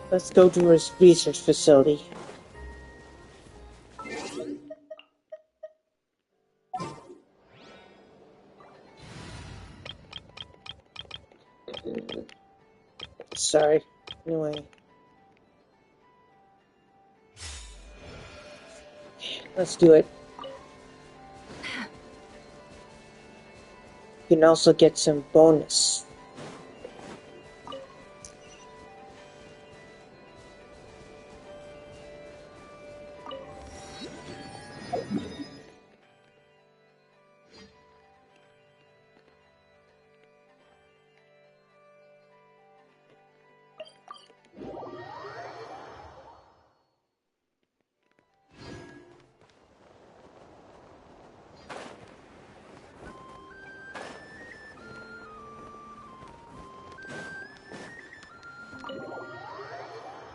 Let's go to his research facility. Sorry. Anyway. Let's do it. You can also get some bonus.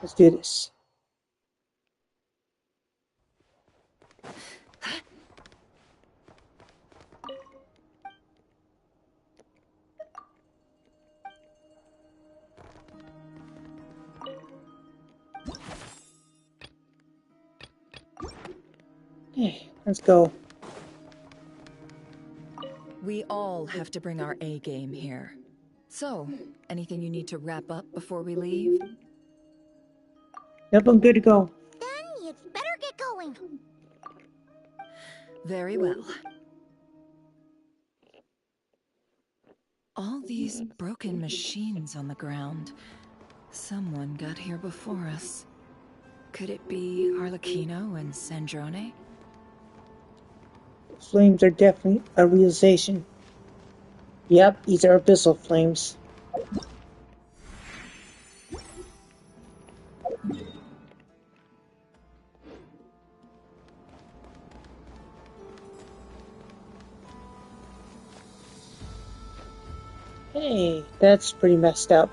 Let's do this. Okay, let's go. We all have to bring our A game here. So, anything you need to wrap up before we leave? Yep, I'm good to go. Then you'd better get going. Very well. All these broken machines on the ground. Someone got here before us. Could it be Arlecchino and Sandrone? Flames are definitely a realization. Yep, these are abyssal flames. Hey, that's pretty messed up.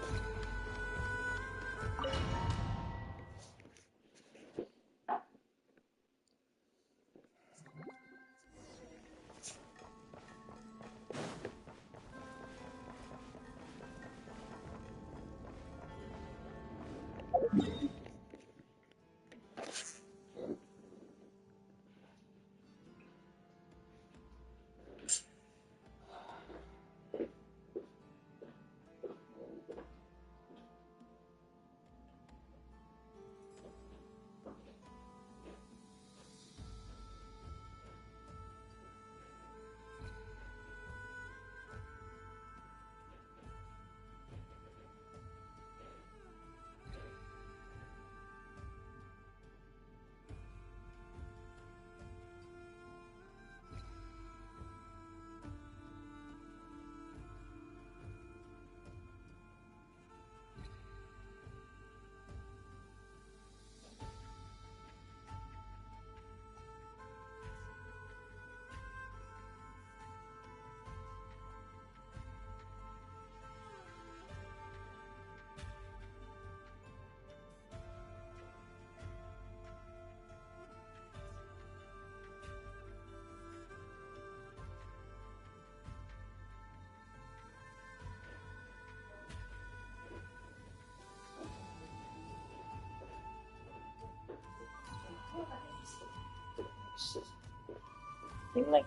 Like,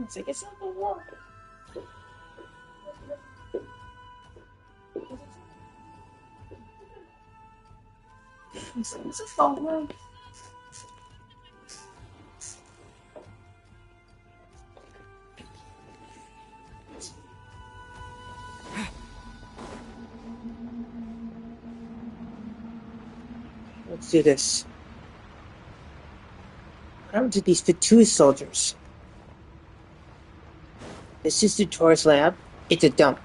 it's like it's not the war. It's a phone room. Let's do this. What happened to these Fatu soldiers? This is Dottore's lab. It's a dump.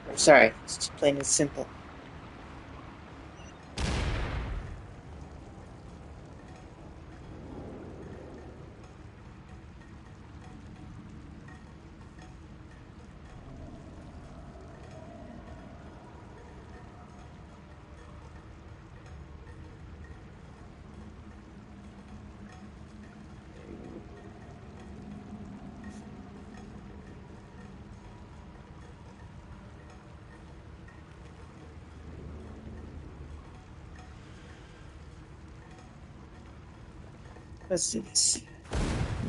I'm sorry, it's just plain and simple. Let's do this.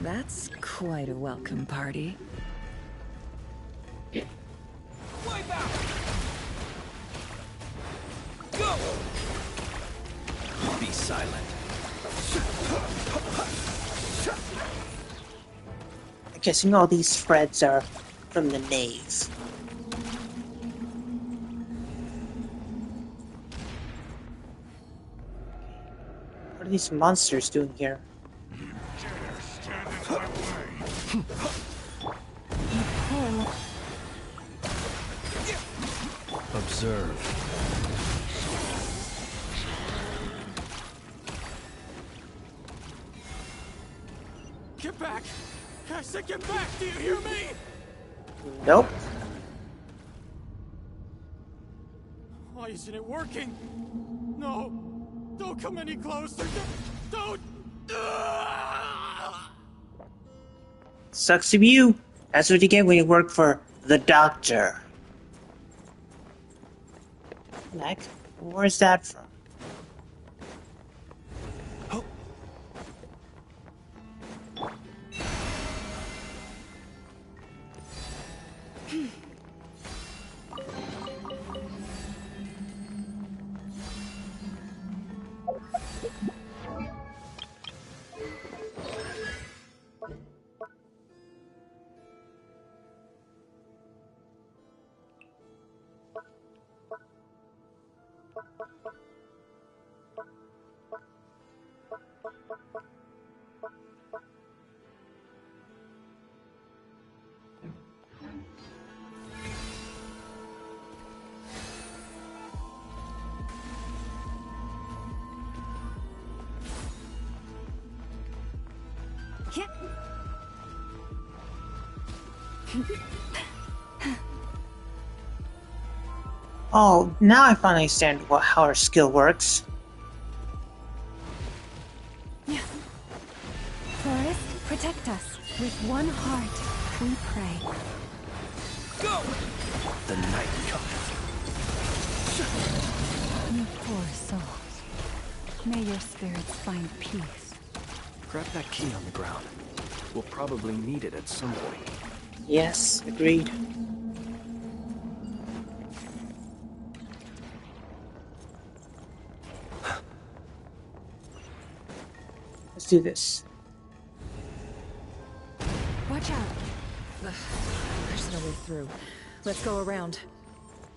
That's quite a welcome party. Wipe out! Go! Be silent. I'm guessing all these threads are from the nave. What are these monsters doing here? Observe. Get back! I said get back! Do you hear me? Nope. Why isn't it working? No! Don't come any closer! Don't! Sucks to be you. That's what you get when you work for the doctor. Like, where's that from? Yeah. Oh, now I finally understand how her skill works. Forest, protect us. With one heart, we pray. Go! The night cometh. You poor souls. May your spirits find peace. Grab that key on the ground. We'll probably need it at some point. Yes, agreed. Let's do this. Watch out. There's no way through. Let's go around.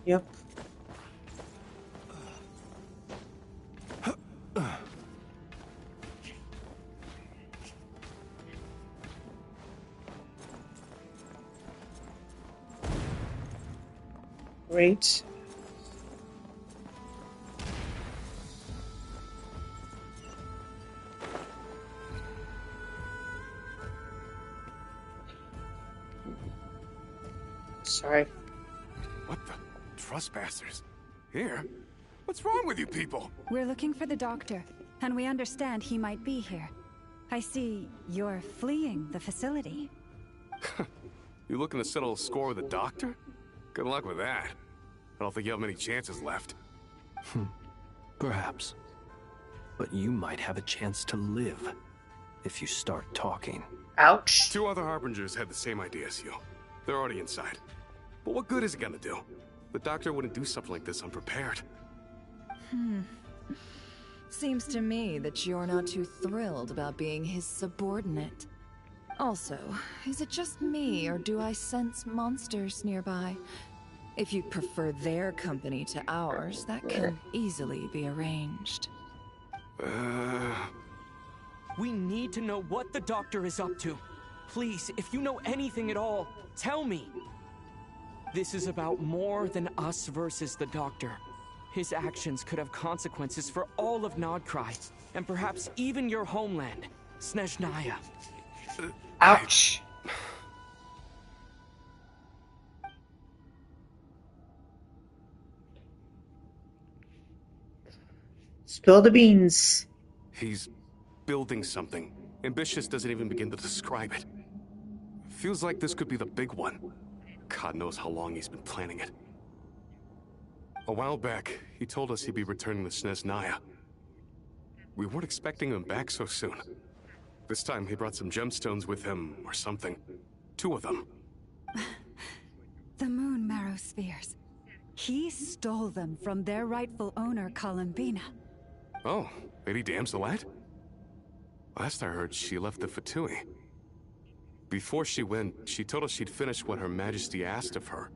Yep. Great. Sorry. What the? Trespassers? Here? What's wrong with you people? We're looking for the doctor, and we understand he might be here. I see you're fleeing the facility. You looking to settle a score with the doctor? Good luck with that. I don't think you have many chances left. Perhaps. But you might have a chance to live if you start talking. Ouch. Two other Harbingers had the same idea as you. They're already inside. But what good is it gonna do? The doctor wouldn't do something like this unprepared. Seems to me that you're not too thrilled about being his subordinate. Also, is it just me, or do I sense monsters nearby? If you prefer their company to ours, that can easily be arranged. We need to know what the doctor is up to. Please, if you know anything at all, tell me. This is about more than us versus the doctor. His actions could have consequences for all of Nod-Krai, and perhaps even your homeland, Snezhnaya. Ouch. Spill the beans. He's building something. Ambitious doesn't even begin to describe it. Feels like this could be the big one. God knows how long he's been planning it. A while back, he told us he'd be returning to Snezhnaya. We weren't expecting him back so soon. This time he brought some gemstones with him, or something. 2 of them. The moon marrow spheres. He stole them from their rightful owner, Columbina. Oh, Lady Damselette? Last I heard, she left the Fatui. Before she went, she told us she'd finish what Her Majesty asked of her,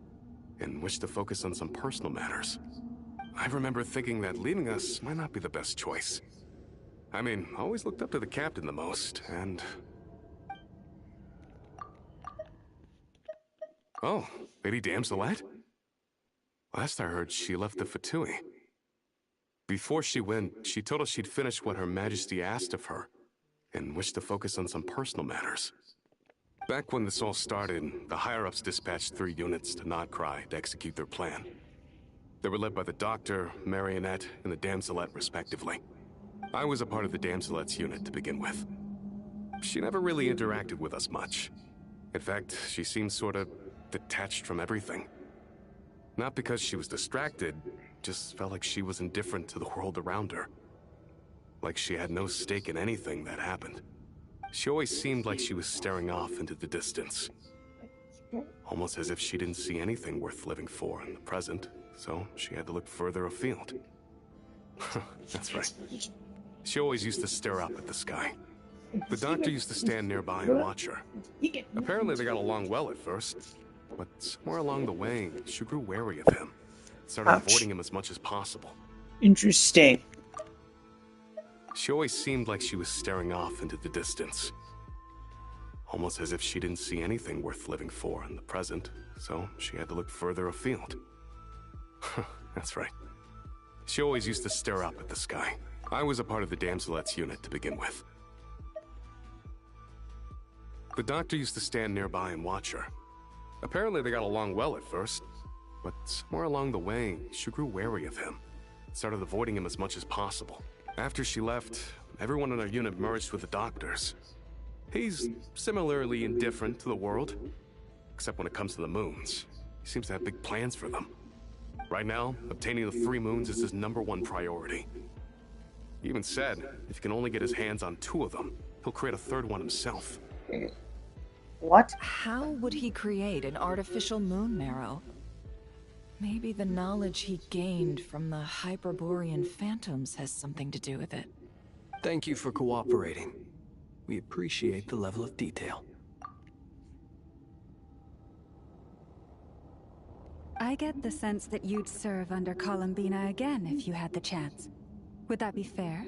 and wished to focus on some personal matters. I remember thinking that leaving us might not be the best choice. I mean, I always looked up to the captain the most, and... Oh, Lady Damselette? Last I heard, she left the Fatui. Before she went, she told us she'd finish what Her Majesty asked of her, and wished to focus on some personal matters. Back when this all started, the higher-ups dispatched 3 units to Nod-Krai to execute their plan. They were led by the Doctor, Marionette, and the Damselette, respectively. I was a part of the Damselette's unit to begin with. She never really interacted with us much. In fact, she seemed sort of detached from everything. Not because she was distracted, just felt like she was indifferent to the world around her. Like she had no stake in anything that happened. She always seemed like she was staring off into the distance. Almost as if she didn't see anything worth living for in the present, so she had to look further afield. That's right. She always used to stare up at the sky. The Doctor used to stand nearby and watch her. Apparently they got along well at first, but somewhere along the way, she grew wary of him. Started avoiding him as much as possible. Interesting. She always seemed like she was staring off into the distance. Almost as if she didn't see anything worth living for in the present, so she had to look further afield. That's right. She always used to stare up at the sky. I was a part of the Damselette's unit to begin with. The Doctor used to stand nearby and watch her. Apparently they got along well at first, but somewhere along the way, she grew wary of him. Started avoiding him as much as possible. After she left, everyone in our unit merged with the Doctor's. He's similarly indifferent to the world, except when it comes to the moons. He seems to have big plans for them. Right now, obtaining the 3 moons is his #1 priority. He even said, if he can only get his hands on 2 of them, he'll create a 3rd one himself. What? How would he create an artificial moon marrow? Maybe the knowledge he gained from the Hyperborean phantoms has something to do with it. Thank you for cooperating. We appreciate the level of detail. I get the sense that you'd serve under Columbina again if you had the chance. Would that be fair?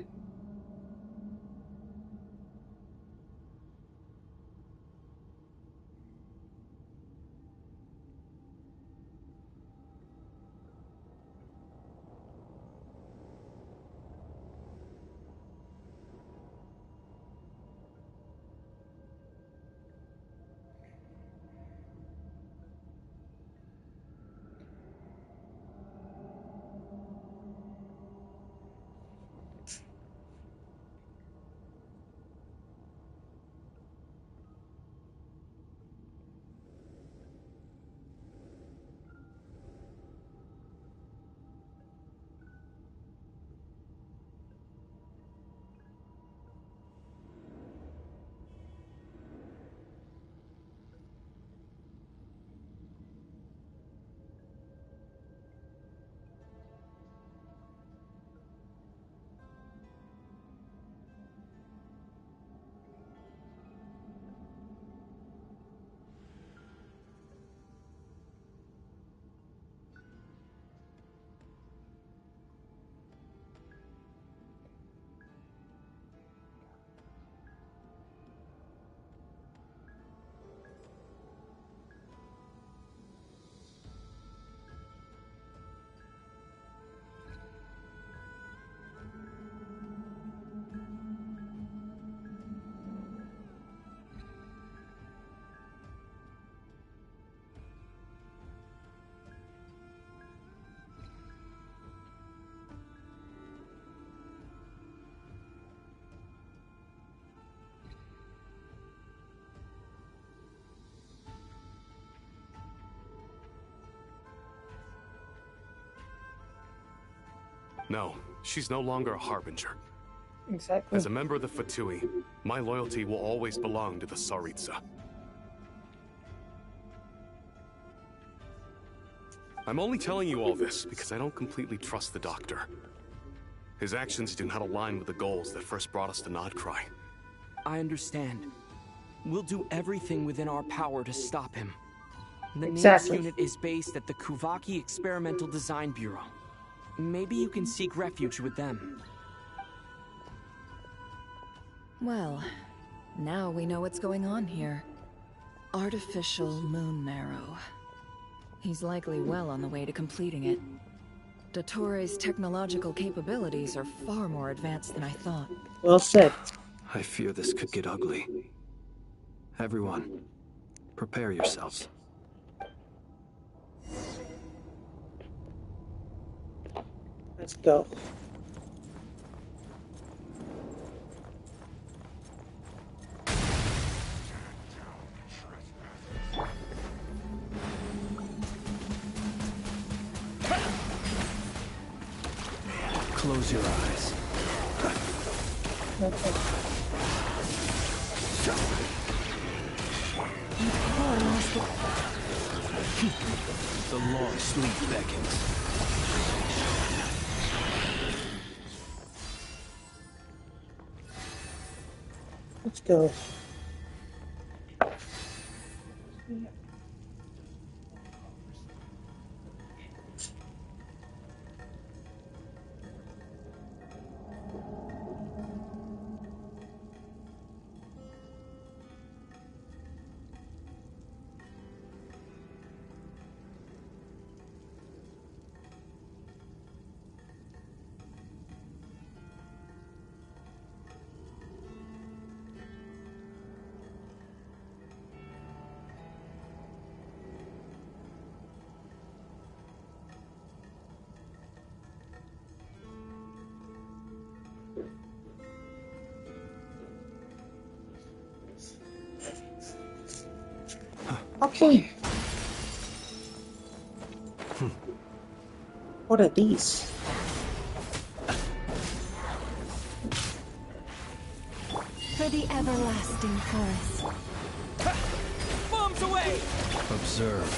No, she's no longer a Harbinger. Exactly. As a member of the Fatui, my loyalty will always belong to the Tsaritsa. I'm only telling you all this because I don't completely trust the Doctor. His actions do not align with the goals that first brought us to Nod-Krai. I understand. We'll do everything within our power to stop him. The Exactly. NAMES unit is based at the Kuvaki Experimental Design Bureau. Maybe you can seek refuge with them. Well, now we know what's going on here. Artificial moon marrow. He's likely well on the way to completing it. Dottore's technological capabilities are far more advanced than I thought. Well said. I fear this could get ugly. Everyone, prepare yourselves. Let's go. Close your eyes. Okay. The long sleep beckons. Let's go. Okay. What are these? For the everlasting forest. Bombs away! Observe.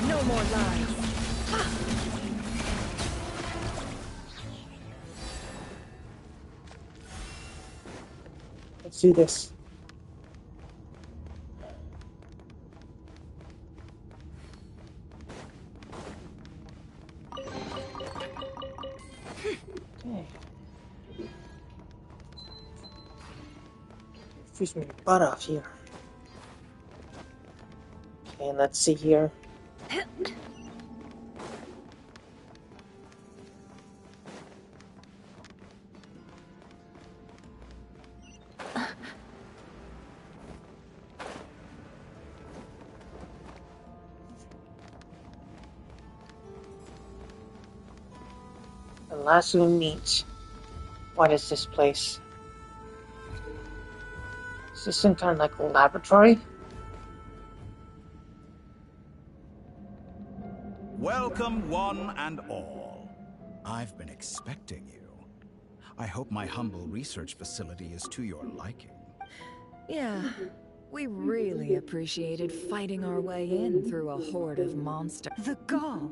No more lies. Let's do this. Okay. Freeze my butt off here. Okay, and let's see here. The last we meet. What is this place? Is this some kind of like laboratory? Welcome, one and all. I've been expecting you. I hope my humble research facility is to your liking. Yeah, we really appreciated fighting our way in through a horde of monsters. The gall.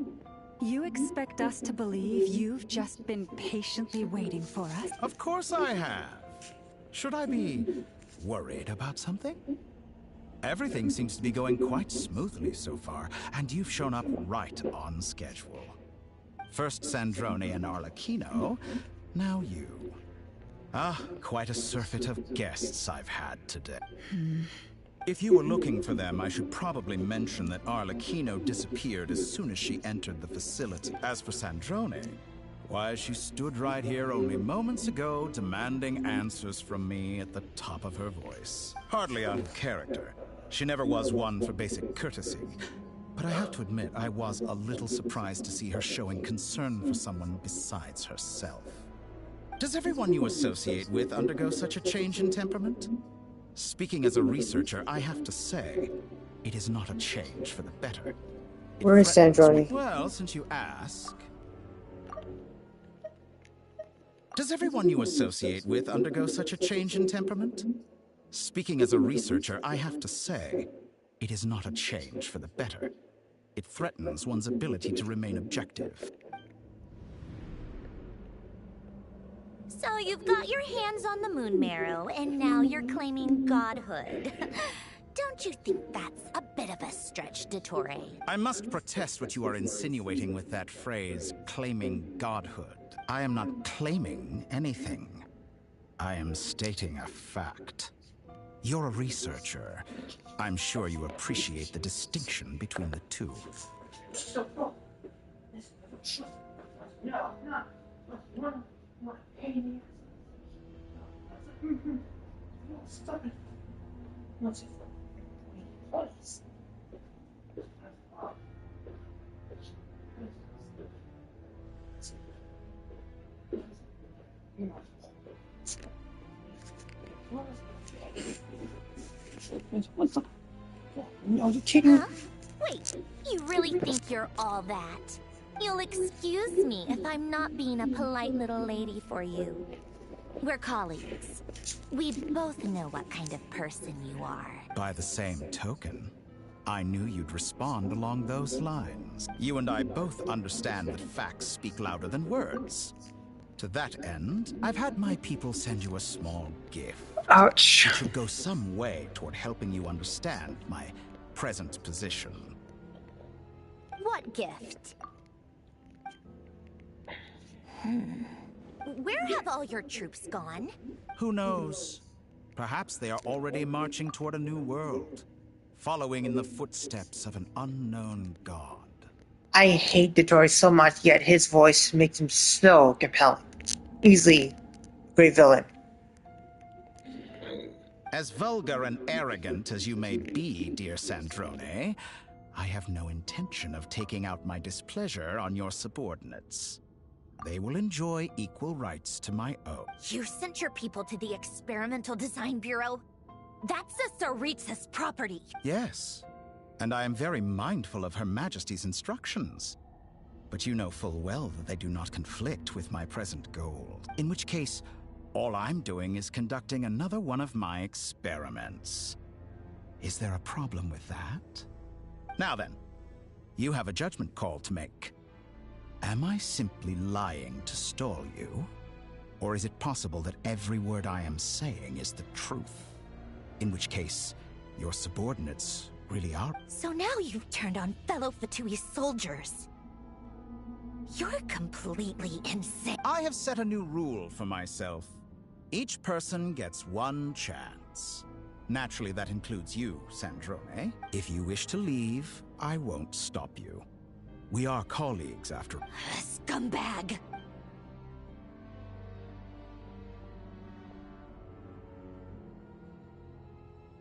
You expect us to believe you've just been patiently waiting for us? Of course I have. Should I be worried about something? Everything seems to be going quite smoothly so far, and you've shown up right on schedule. First Sandrone and Arlecchino, now you. Ah, quite a surfeit of guests I've had today. If you were looking for them, I should probably mention that Arlecchino disappeared as soon as she entered the facility. As for Sandrone, why, she stood right here only moments ago demanding answers from me at the top of her voice. Hardly out of character. She never was one for basic courtesy. But I have to admit, I was a little surprised to see her showing concern for someone besides herself. Does everyone you associate with undergo such a change in temperament? Speaking as a researcher, I have to say, it is not a change for the better. It Where is threatens Sandrone? Well, since you ask... Does everyone you associate with undergo such a change in temperament? Speaking as a researcher, I have to say, it is not a change for the better. It threatens one's ability to remain objective. So you've got your hands on the moon marrow, and now you're claiming godhood. Don't you think that's a bit of a stretch, Dottore? I must protest what you are insinuating with that phrase, claiming godhood. I am not claiming anything. I am stating a fact. You're a researcher. I'm sure you appreciate the distinction between the two. Are you kidding? Huh? Wait, you really think you're all that? You'll excuse me if I'm not being a polite little lady for you. We're colleagues. We both know what kind of person you are. By the same token, I knew you'd respond along those lines. You and I both understand that facts speak louder than words. To that end, I've had my people send you a small gift. Ouch. It should go some way toward helping you understand my present position. What gift? Where have all your troops gone? Who knows? Perhaps they are already marching toward a new world, following in the footsteps of an unknown god. I hate Dottore so much, yet his voice makes him so compelling. Easily a great villain. As vulgar and arrogant as you may be, dear Sandrone, I have no intention of taking out my displeasure on your subordinates. They will enjoy equal rights to my own. You sent your people to the Experimental Design Bureau? That's a Tsaritsa's property. Yes, and I am very mindful of Her Majesty's instructions. But you know full well that they do not conflict with my present goals. In which case, all I'm doing is conducting another one of my experiments. Is there a problem with that? Now then, you have a judgment call to make. Am I simply lying to stall you? Or is it possible that every word I am saying is the truth? In which case, your subordinates really are... So now you've turned on fellow Fatui soldiers. You're completely insane. I have set a new rule for myself. Each person gets one chance. Naturally, that includes you, Sandrone. If you wish to leave, I won't stop you. We are colleagues, after all. Scumbag!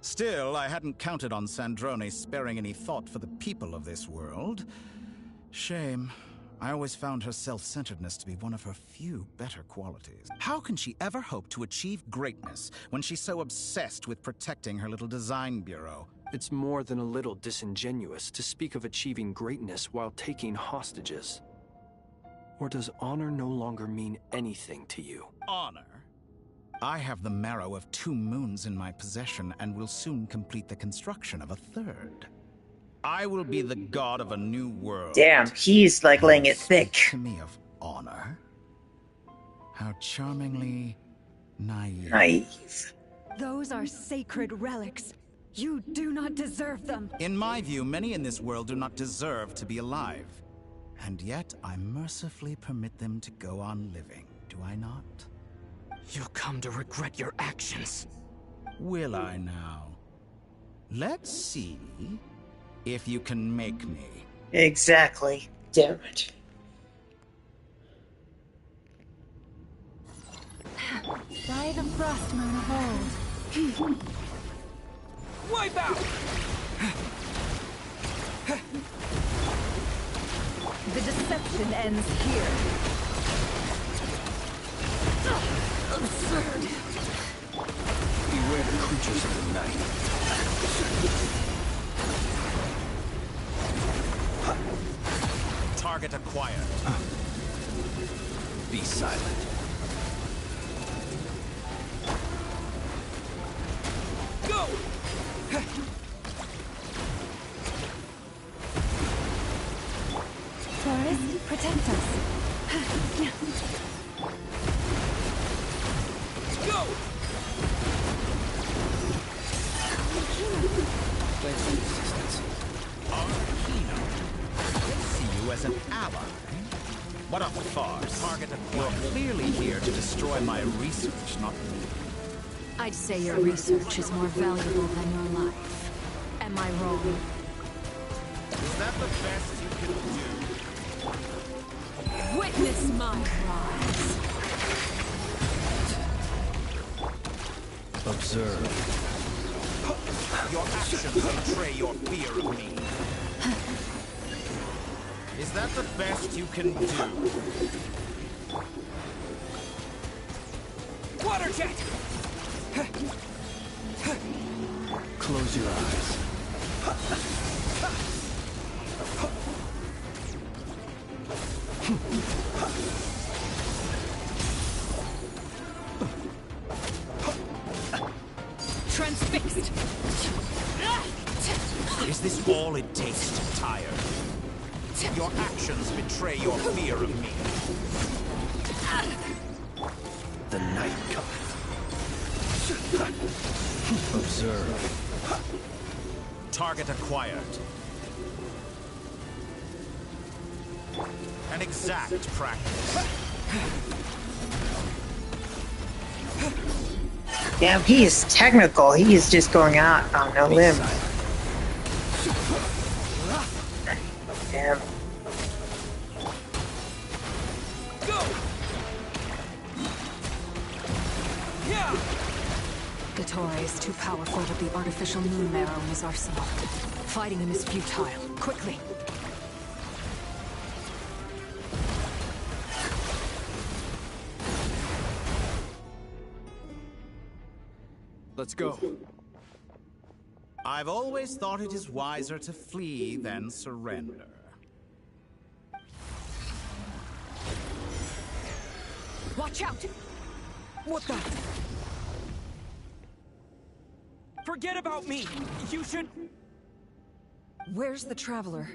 Still, I hadn't counted on Sandrone sparing any thought for the people of this world. Shame. I always found her self-centeredness to be one of her few better qualities. How can she ever hope to achieve greatness when she's so obsessed with protecting her little design bureau? It's more than a little disingenuous to speak of achieving greatness while taking hostages. Or does honor no longer mean anything to you? Honor? I have the marrow of 2 moons in my possession and will soon complete the construction of a 3rd. I will be the god of a new world. Damn, he's like laying it thick. To me of honor. How charmingly naive. Naive. Those are sacred relics. You do not deserve them. In my view, many in this world do not deserve to be alive. And yet, I mercifully permit them to go on living, do I not? You'll come to regret your actions. Will I now? Let's see if you can make me. Exactly. Damn it. By the frost moon of old. Wipe out! The deception ends here. Absurd! Beware the creatures of the night. Target acquired. Be silent. Go! Forest, protect us. Go! Thanks for the assistance. Archino. I see you as an ally. What a farce. Target acquired. You're clearly here to destroy my research, not me. I'd say your research is more valuable than your life. Am I wrong? Is that the best you can do? Witness my rise. Observe. Your actions betray your fear of me. Is that the best you can do? Water jet! Close your eyes. Transfixed. Is this all it takes to tire? Your actions betray your fear of me. The night cometh. Observe. Target acquired. An exact practice. Damn, he is technical. He is just going out on no limb. Damn. Go! Yeah! Dottore is too powerful with the artificial moon marrow in his arsenal. Fighting him is futile. Quickly! Let's go. I've always thought it is wiser to flee than surrender. Watch out! What the? Forget about me! You should... Where's the Traveler?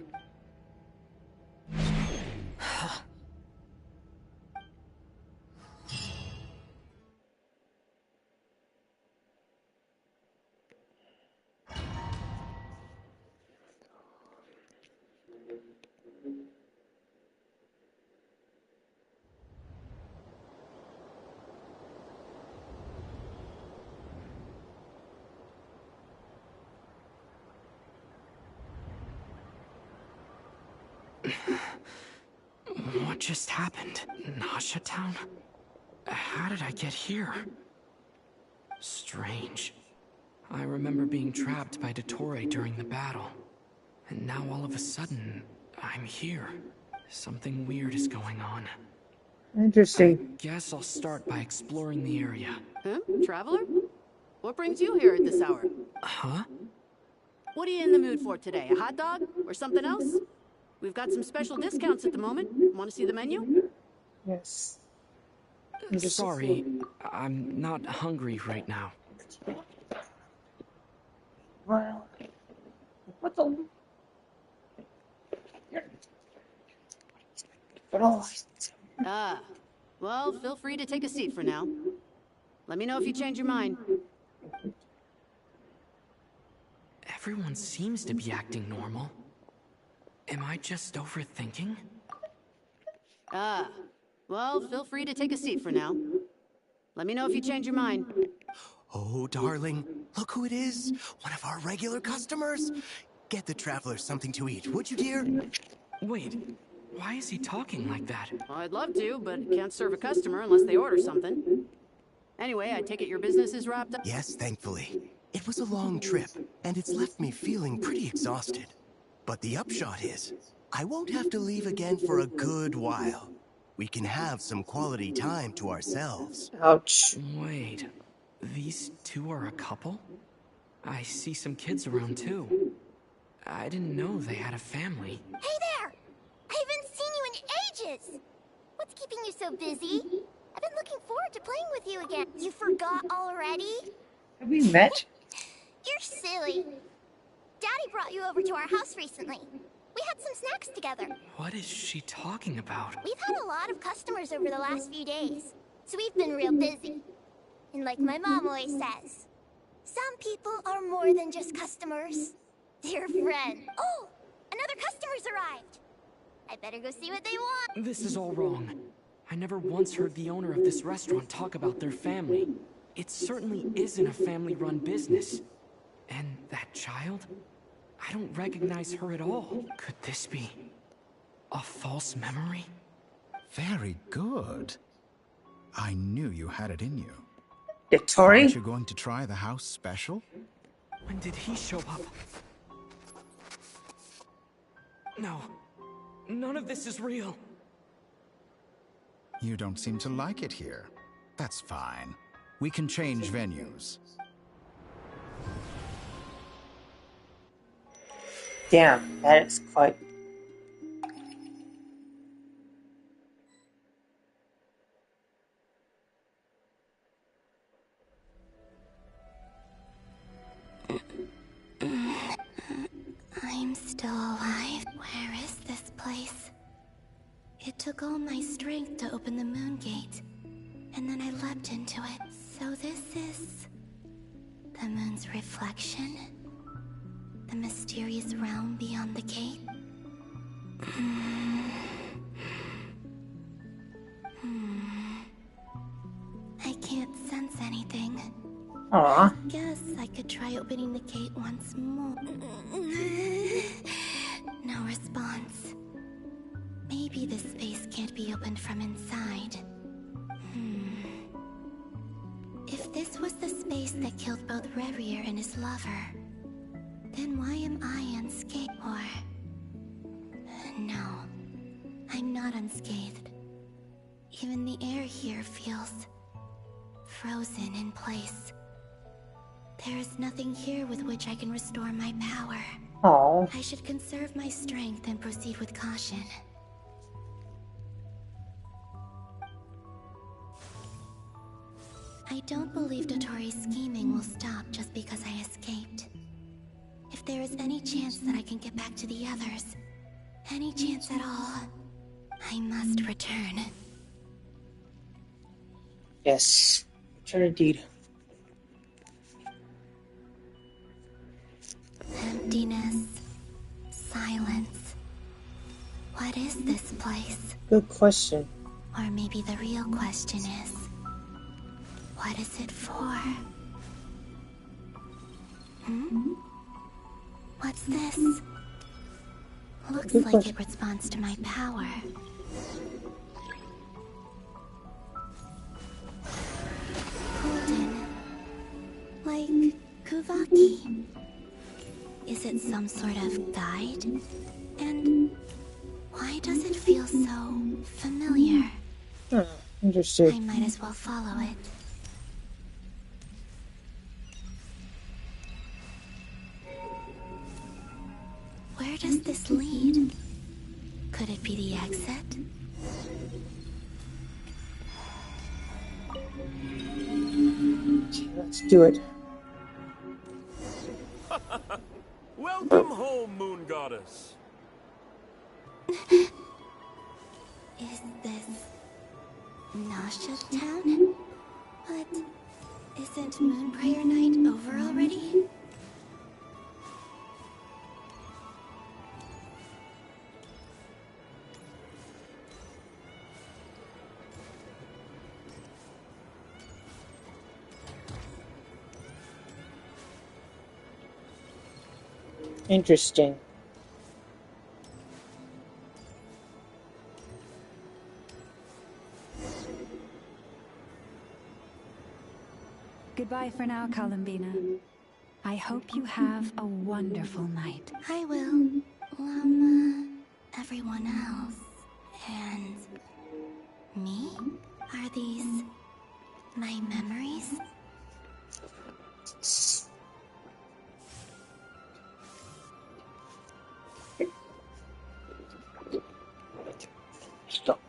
What just happened? Nasha Town? How did I get here? Strange. I remember being trapped by Dottore during the battle. And now all of a sudden, I'm here. Something weird is going on. Interesting. I guess I'll start by exploring the area. Huh? Traveler? What brings you here at this hour? Huh? What are you in the mood for today? A hot dog? Or something else? We've got some special discounts at the moment. Want to see the menu? Yes. Sorry, I'm not hungry right now. Well, what the? Ah, well, feel free to take a seat for now. Let me know if you change your mind. Everyone seems to be acting normal. Am I just overthinking? Ah, well, feel free to take a seat for now. Let me know if you change your mind. Oh, darling, look who it is. One of our regular customers. Get the traveler something to eat, would you, dear? Wait, why is he talking like that? Well, I'd love to, but can't serve a customer unless they order something. Anyway, I take it your business is wrapped up? Yes, thankfully. It was a long trip, and it's left me feeling pretty exhausted. But the upshot is, I won't have to leave again for a good while. We can have some quality time to ourselves. Ouch. Wait, these two are a couple? I see some kids around too. I didn't know they had a family. Hey there! I haven't seen you is. What's keeping you so busy? I've been looking forward to playing with you again. You forgot already? Have we met? You're silly. Daddy brought you over to our house recently. We had some snacks together. What is she talking about? We've had a lot of customers over the last few days, so we've been real busy. And like my mom always says, some people are more than just customers. They're friends. Oh, another customer's arrived. I better go see what they want. This is all wrong. I never once heard the owner of this restaurant talk about their family. It certainly isn't a family-run business. And that child? I don't recognize her at all. Could this be a false memory? Very good. I knew you had it in you. Dottore? Aren't you going to try the house special? When did he show up? No. None of this is real. You don't seem to like it here. That's fine. We can change venues. Damn, that is quite... I'm still alive. Where is this place? It took all my strength to open the moon gate, and then I leapt into it. So this is the moon's reflection? The mysterious realm beyond the gate? I can't sense anything. Aww. Guess I could try opening the gate once more. No response. Maybe this space can't be opened from inside. If this was the space that killed both Revier and his lover, then why am I unscathed? Or... no, I'm not unscathed. Even the air here feels frozen in place. There is nothing here with which I can restore my power. Oh. I should conserve my strength and proceed with caution. I don't believe Dottore's scheming will stop just because I escaped. If there is any chance that I can get back to the others, any chance at all, I must return. Yes. Return indeed. Emptiness. Silence. What is this place? Good question. Or maybe the real question is, what is it for? What's this? Looks Good like question. it responds to my power. Golden. Like Kuvaki. Is it some sort of guide? And why does it feel so familiar? Interesting. I might as well follow it. Where does this lead? Could it be the exit? Let's do it. Welcome home, Moon Goddess. Is this Nasha Town? But isn't Moon Prayer Night over already? Interesting. Goodbye for now, Columbina. I hope you have a wonderful night. I will. Llama, everyone else, and me? Are these my memories? Stop.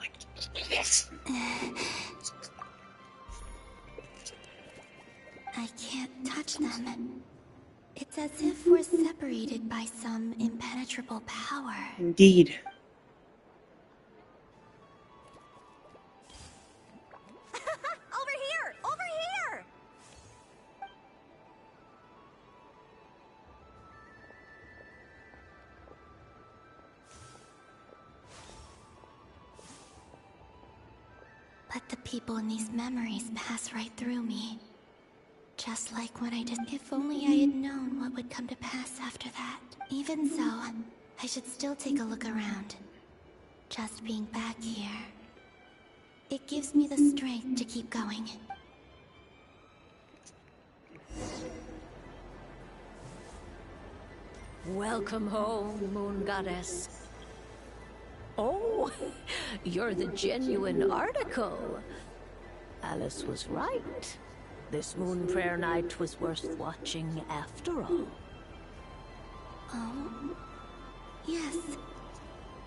separated by some impenetrable power. Indeed. Over here! Over here! But the people in these memories pass right through me. Just like what I did. If only I had known what would come to pass after that. Even so, I should still take a look around. Just being back here, it gives me the strength to keep going. Welcome home, Moon Goddess. Oh, you're the genuine article. Alice was right. This moon prayer night was worth watching after all. Oh, yes.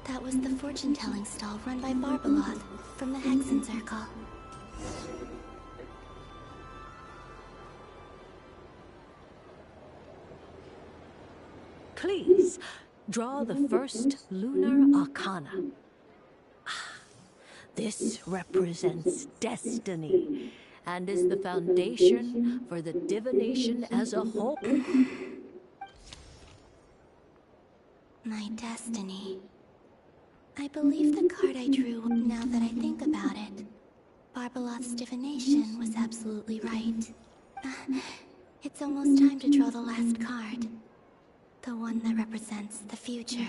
That was the fortune-telling stall run by Barbeloth from the Hexen Circle. Please, draw the first lunar arcana. This represents destiny and is the foundation for the divination as a whole. My destiny. I believe the card I drew, now that I think about it. Barbeloth's divination was absolutely right. It's almost time to draw the last card. The one that represents the future.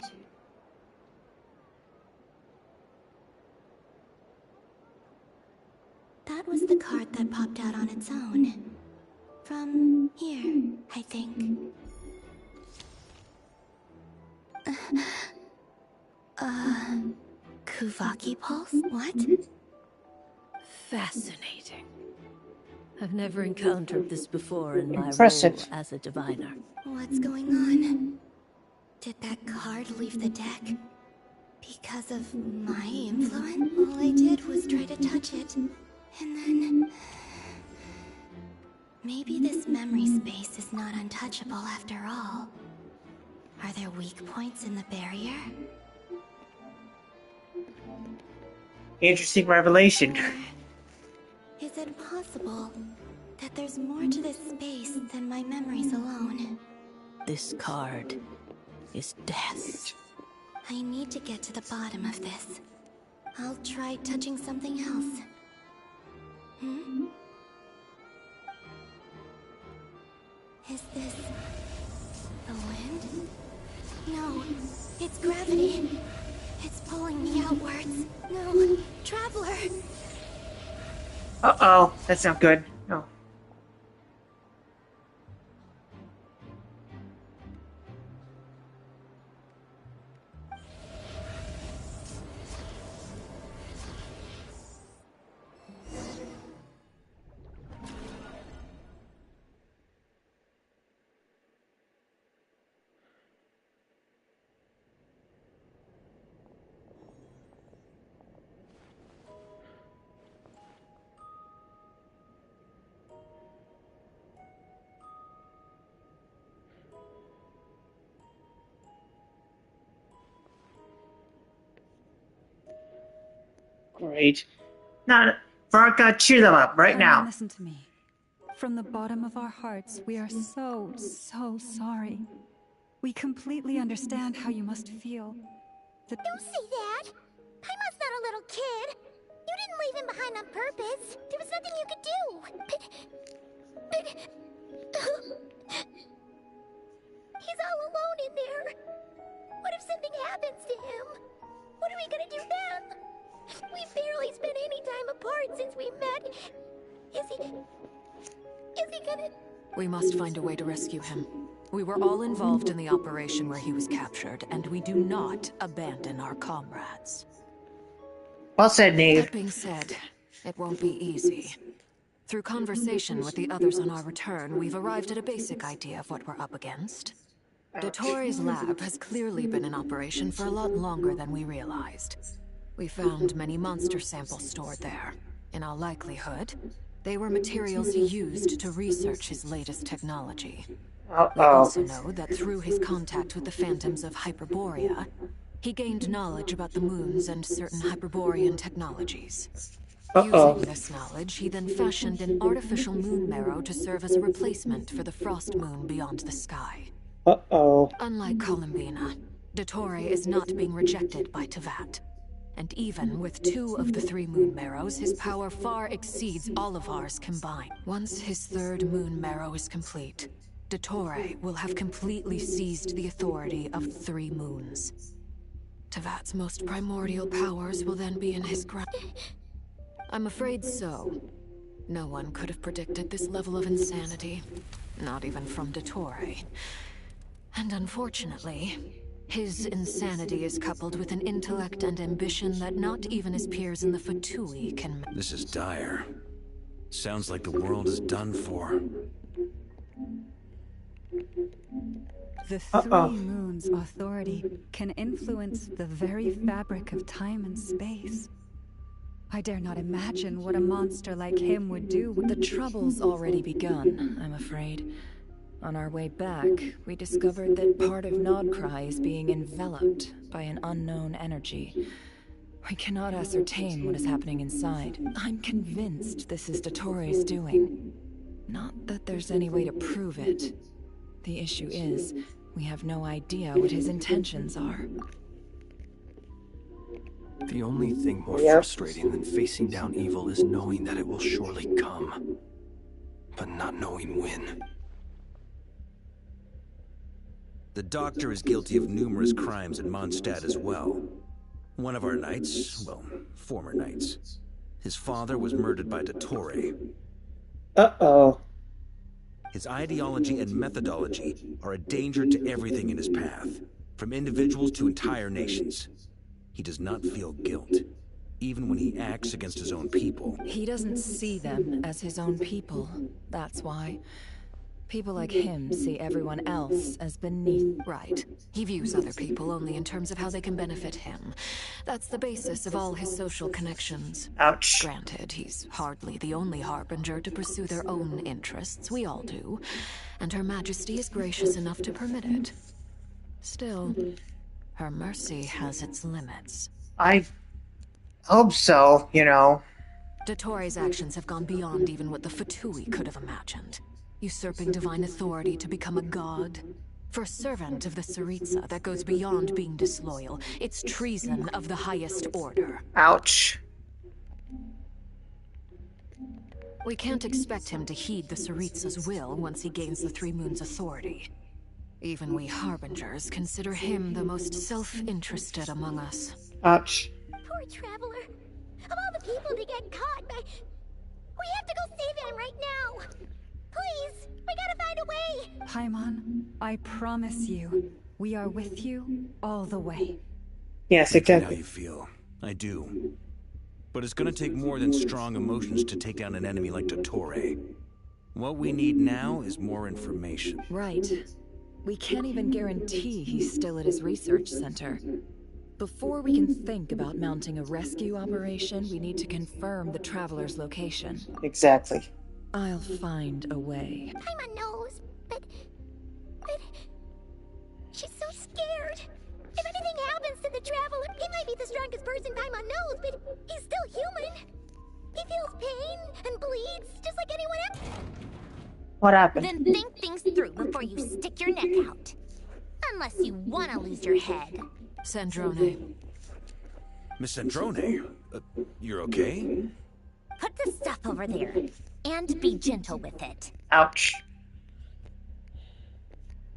That was the card that popped out on its own. From here, I think. Kuvaki Pulse? What? Fascinating. I've never encountered this before in my Impressive. role as a diviner. What's going on? Did that card leave the deck? Because of my influence? All I did was try to touch it. And then... maybe this memory space is not untouchable after all. Are there weak points in the barrier? Interesting revelation. Is it possible that there's more to this space than my memories alone? This card is death. I need to get to the bottom of this. I'll try touching something else. Hmm? Is this... the wind? No, it's gravity. It's pulling me outwards. No, Traveler! Uh-oh, that's not good. No. Great. Now, Varka, cheer them up right Arwen, now. Listen to me. From the bottom of our hearts, we are so sorry. We completely understand how you must feel. Don't say that! Paimon's not a little kid! You didn't leave him behind on purpose! There was nothing you could do! He's all alone in there! What if something happens to him? What are we gonna do then? We've barely spent any time apart since we met. Is he gonna... We must find a way to rescue him. We were all involved in the operation where he was captured, and we do not abandon our comrades. Well said, Nave. That being said, it won't be easy. Through conversation with the others on our return, we've arrived at a basic idea of what we're up against. Dottore's lab has clearly been in operation for a lot longer than we realized. We found many monster samples stored there. In all likelihood, they were materials he used to research his latest technology. We Uh-oh. also know that through his contact with the phantoms of Hyperborea, he gained knowledge about the moons and certain Hyperborean technologies. Uh-oh. Using this knowledge, he then fashioned an artificial moon marrow to serve as a replacement for the frost moon beyond the sky. Uh-oh. Unlike Columbina, Dottore is not being rejected by Tevat. And even with 2 of the 3 moon marrows, his power far exceeds all of ours combined. Once his 3rd moon marrow is complete, Dottore will have completely seized the authority of 3 moons. Tevat's most primordial powers will then be in his grasp. I'm afraid so. No one could have predicted this level of insanity. Not even from Dottore. And unfortunately, his insanity is coupled with an intellect and ambition that not even his peers in the Fatui can... This is dire. Sounds like the world is done for. The 3 moons' authority can influence the very fabric of time and space. I dare not imagine what a monster like him would do with The trouble's already begun, I'm afraid. On our way back, we discovered that part of Nod-Krai is being enveloped by an unknown energy. We cannot ascertain what is happening inside. I'm convinced this is Dottore's doing. Not that there's any way to prove it. The issue is, we have no idea what his intentions are. The only thing more frustrating than facing down evil is knowing that it will surely come, but not knowing when. The Doctor is guilty of numerous crimes in Mondstadt as well. One of our knights, well, former knights, his father was murdered by Dottore. Uh-oh. His ideology and methodology are a danger to everything in his path, from individuals to entire nations. He does not feel guilt, even when he acts against his own people. He doesn't see them as his own people, that's why. People like him see everyone else as beneath. Right. He views other people only in terms of how they can benefit him. That's the basis of all his social connections. Ouch. Granted, he's hardly the only harbinger to pursue their own interests. We all do. And Her Majesty is gracious enough to permit it. Still, her mercy has its limits. I hope so, you know. Dottore's actions have gone beyond even what the Fatui could have imagined. Usurping divine authority to become a god. For a servant of the Tsaritsa, that goes beyond being disloyal. It's treason of the highest order. Ouch. We can't expect him to heed the Tsaritsa's will once he gains the 3 moons' authority. Even we harbingers consider him the most self-interested among us. Ouch. Poor traveler. Of all the people to get caught by... We have to go save him right now. Please, we gotta find a way. Paimon, I promise you, we are with you all the way. Yes, How exactly. you feel. I do. But it's gonna take more than strong emotions to take down an enemy like Dottore. What we need now is more information. Right. We can't even guarantee he's still at his research center. Before we can think about mounting a rescue operation, we need to confirm the traveler's location. Exactly. I'll find a way. Paimon knows, but she's so scared. If anything happens to the traveler, he might be the strongest person Paimon knows, but he's still human. He feels pain and bleeds just like anyone else. What happened? Then think things through before you stick your neck out. Unless you want to lose your head. Sandrone. Miss Sandrone, you're okay? Put the stuff over there. And be gentle with it. Ouch.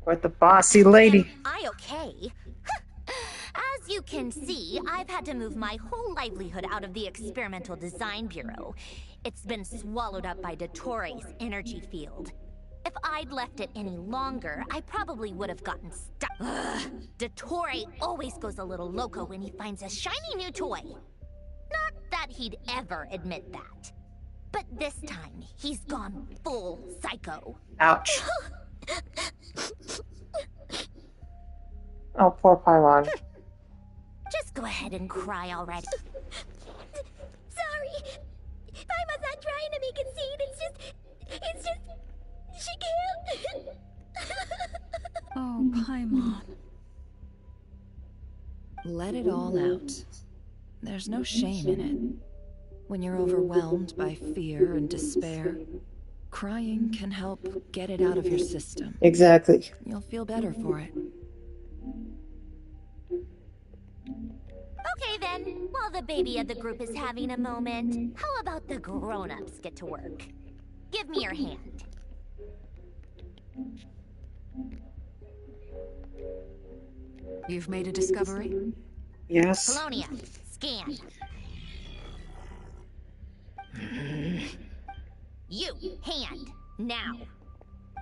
What the bossy lady? Am I okay? As you can see, I've had to move my whole livelihood out of the Experimental Design Bureau. It's been swallowed up by Dottore's energy field. If I'd left it any longer, I probably would have gotten stuck. Dottore always goes a little loco when he finds a shiny new toy. Not that he'd ever admit that. But this time, he's gone full psycho. Ouch. Oh, poor Paimon. Just go ahead and cry already. Sorry. Paimon's not trying to be conceited. It's just... She can't... Oh, Paimon. Let it all out. There's no shame in it. When you're overwhelmed by fear and despair, crying can help get it out of your system. Exactly. You'll feel better for it. Okay then, while the baby of the group is having a moment, how about the grown-ups get to work? Give me your hand. You've made a discovery? Yes. Colonia, scan. You, hand, now.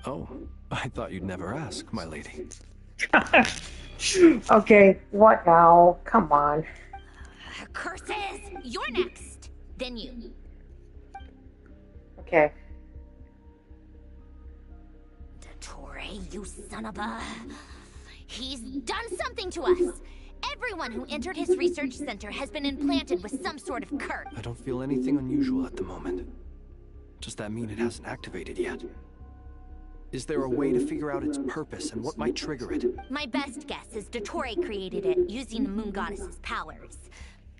Oh, I thought you'd never ask, my lady. Okay, what now? Come on. Curses! You're next. Then you. Okay. Dottore, you son of a... He's done something to us. Everyone who entered his research center has been implanted with some sort of curse. I don't feel anything unusual at the moment. Does that mean it hasn't activated yet? Is there a way to figure out its purpose and what might trigger it? My best guess is Dottore created it using the Moon Goddess's powers.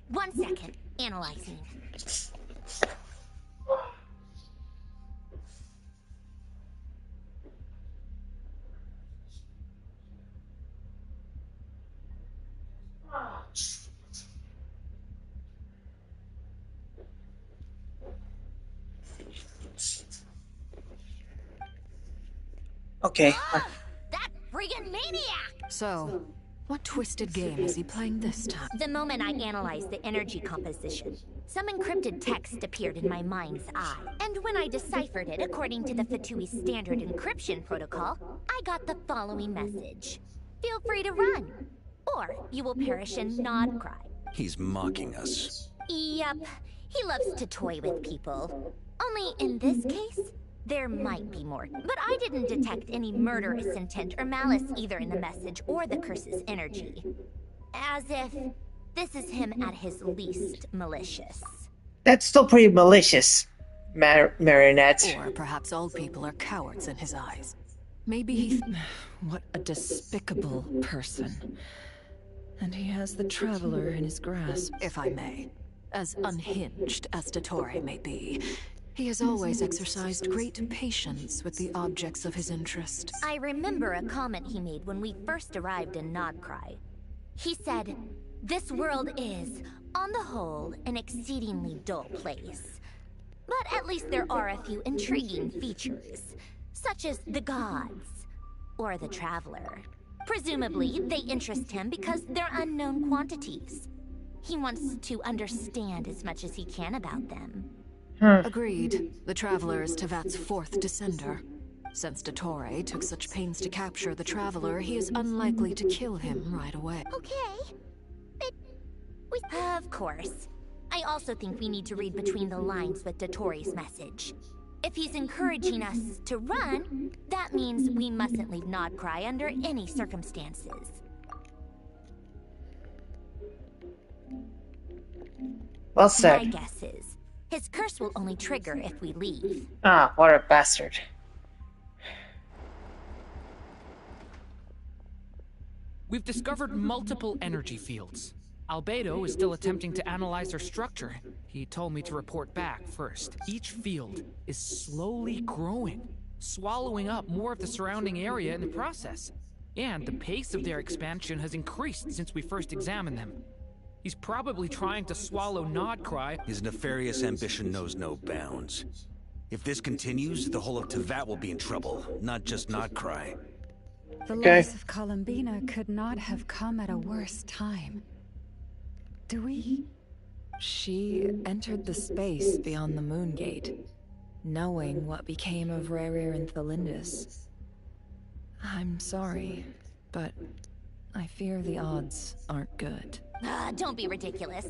1 second, analyzing. Okay. That friggin' maniac! So, what twisted game is he playing this time? The moment I analyzed the energy composition, some encrypted text appeared in my mind's eye. And when I deciphered it according to the Fatui standard encryption protocol, I got the following message. Feel free to run, or you will perish in Nod-Krai. He's mocking us. Yep, he loves to toy with people. Only in this case, there might be more, but I didn't detect any murderous intent or malice either in the message or the curse's energy. As if this is him at his least malicious. That's still pretty malicious, Marionette. Or perhaps all people are cowards in his eyes. Maybe he... What a despicable person. And he has the Traveler in his grasp. If I may. As unhinged as Dottore may be, he has always exercised great patience with the objects of his interest. I remember a comment he made when we first arrived in Nod-Krai. He said, "This world is, on the whole, an exceedingly dull place. But at least there are a few intriguing features, such as the gods, or the Traveler. Presumably, they interest him because they're unknown quantities. He wants to understand as much as he can about them." Agreed. The Traveler is Tevat's 4th descender. Since Dottore took such pains to capture the Traveler, he is unlikely to kill him right away. Okay. But of course. I also think we need to read between the lines with Dottore's message. If he's encouraging us to run, that means we mustn't leave Nod-Krai under any circumstances. Well said. My guess is, his curse will only trigger if we leave. Ah, what a bastard. We've discovered multiple energy fields. Albedo is still attempting to analyze their structure. He told me to report back first. Each field is slowly growing, swallowing up more of the surrounding area in the process. And the pace of their expansion has increased since we first examined them. He's probably trying to swallow Nod-Krai. His nefarious ambition knows no bounds. If this continues, the whole of Tevat will be in trouble, not just Nod-Krai. The loss of Columbina could not have come at a worse time. Do we? She entered the space beyond the Moon Gate, knowing what became of Rerir and Thalindus. I'm sorry, but I fear the odds aren't good. Don't be ridiculous.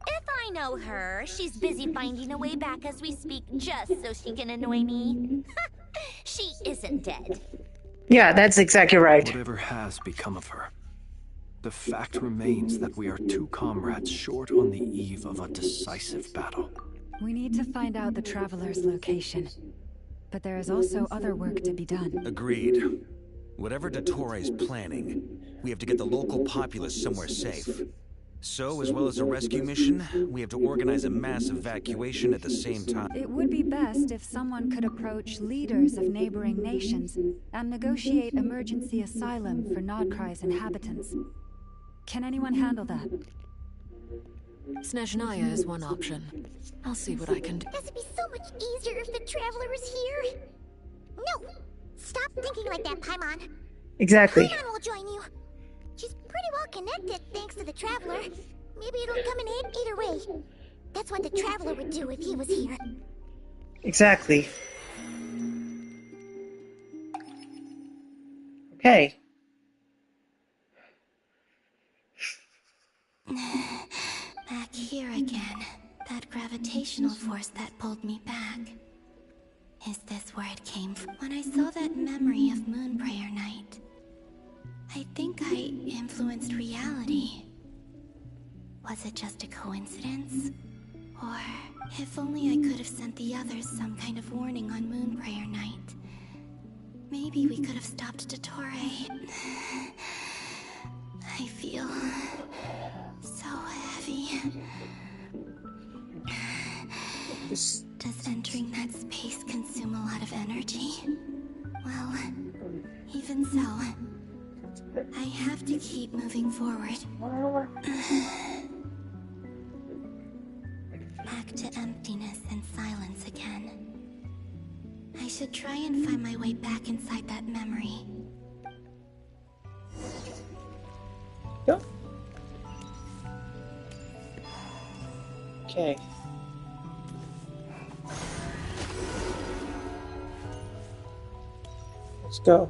If I know her, she's busy finding a way back as we speak just so she can annoy me. She isn't dead. Yeah, that's exactly right. Whatever has become of her, the fact remains that we are 2 comrades short on the eve of a decisive battle. We need to find out the Traveler's location. But there is also other work to be done. Agreed. Whatever Dottore's planning, we have to get the local populace somewhere safe. So, as well as a rescue mission, we have to organize a mass evacuation at the same time. It would be best if someone could approach leaders of neighboring nations and negotiate emergency asylum for Nod-Krai's inhabitants. Can anyone handle that? Snezhnaya is one option. I'll see what I can do. This would be so much easier if the Traveler was here. No! Stop thinking like that, Paimon. Exactly. Paimon will join you. She's pretty well connected thanks to the Traveler. Maybe it'll come in handy either way. That's what the Traveler would do if he was here. Exactly. Okay. Back here again. That gravitational force that pulled me back. Is this where it came from? When I saw that memory of Moonprayer Night, I think I influenced reality. Was it just a coincidence? Or, if only I could have sent the others some kind of warning on Moonprayer Night. Maybe we could have stopped Dottore. I feel so heavy. Does entering that space consume a lot of energy? Well, even so, I have to keep moving forward. Back to emptiness and silence again. I should try and find my way back inside that memory. Go. Okay. Let's go.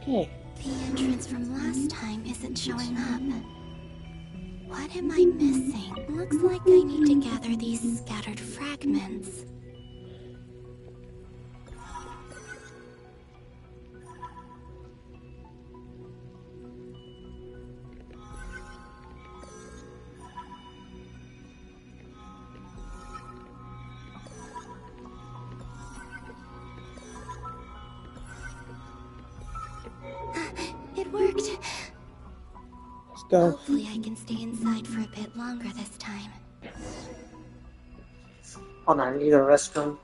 Okay. The entrance from last time isn't showing up. What am I missing? Looks like I need to gather these scattered fragments. It worked. Let's go. Hopefully I can stay inside for a bit longer this time. Hold on, I need a restroom.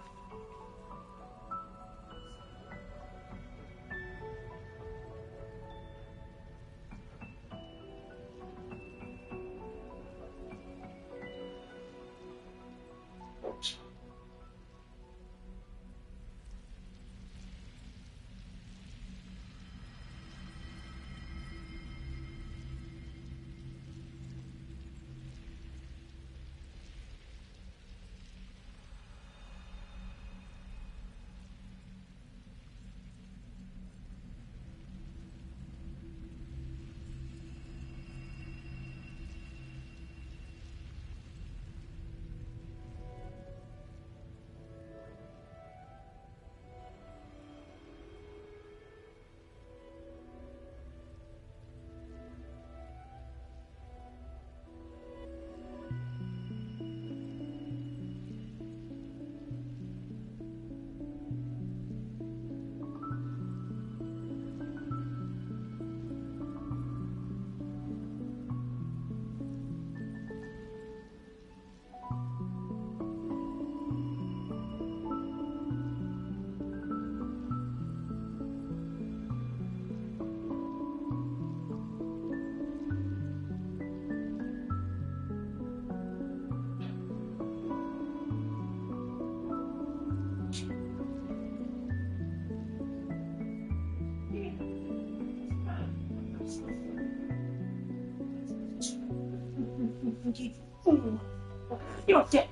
You're dead.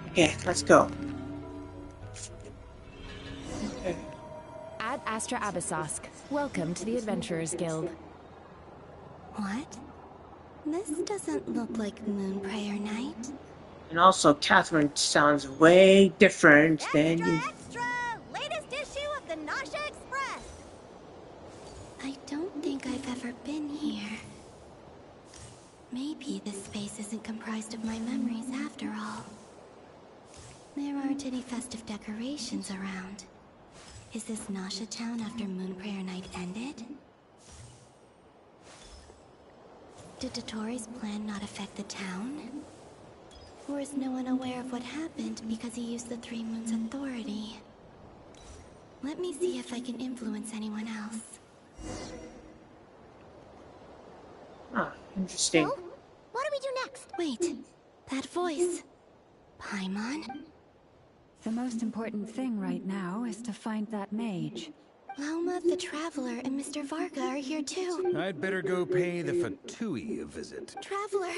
Okay, let's go. Okay. Ad Astra Abyssosk. Welcome to the Adventurers Guild. What? This doesn't look like Moonprayer Night. And also, Catherine sounds way different than you. Extra! Latest issue of the Nausea Express! I don't think I've ever been here. aren't any festive decorations around. Is this Nasha Town after Moon Prayer Night ended? Did Dottore's plan not affect the town? Or is no one aware of what happened because he used the Three Moons' authority? Let me see if I can influence anyone else. Ah, interesting. So, what do we do next? Wait, that voice. Paimon? The most important thing right now is to find that mage. Lauma the Traveler and Mr. Varga are here too. I'd better go pay the Fatui a visit. Traveler!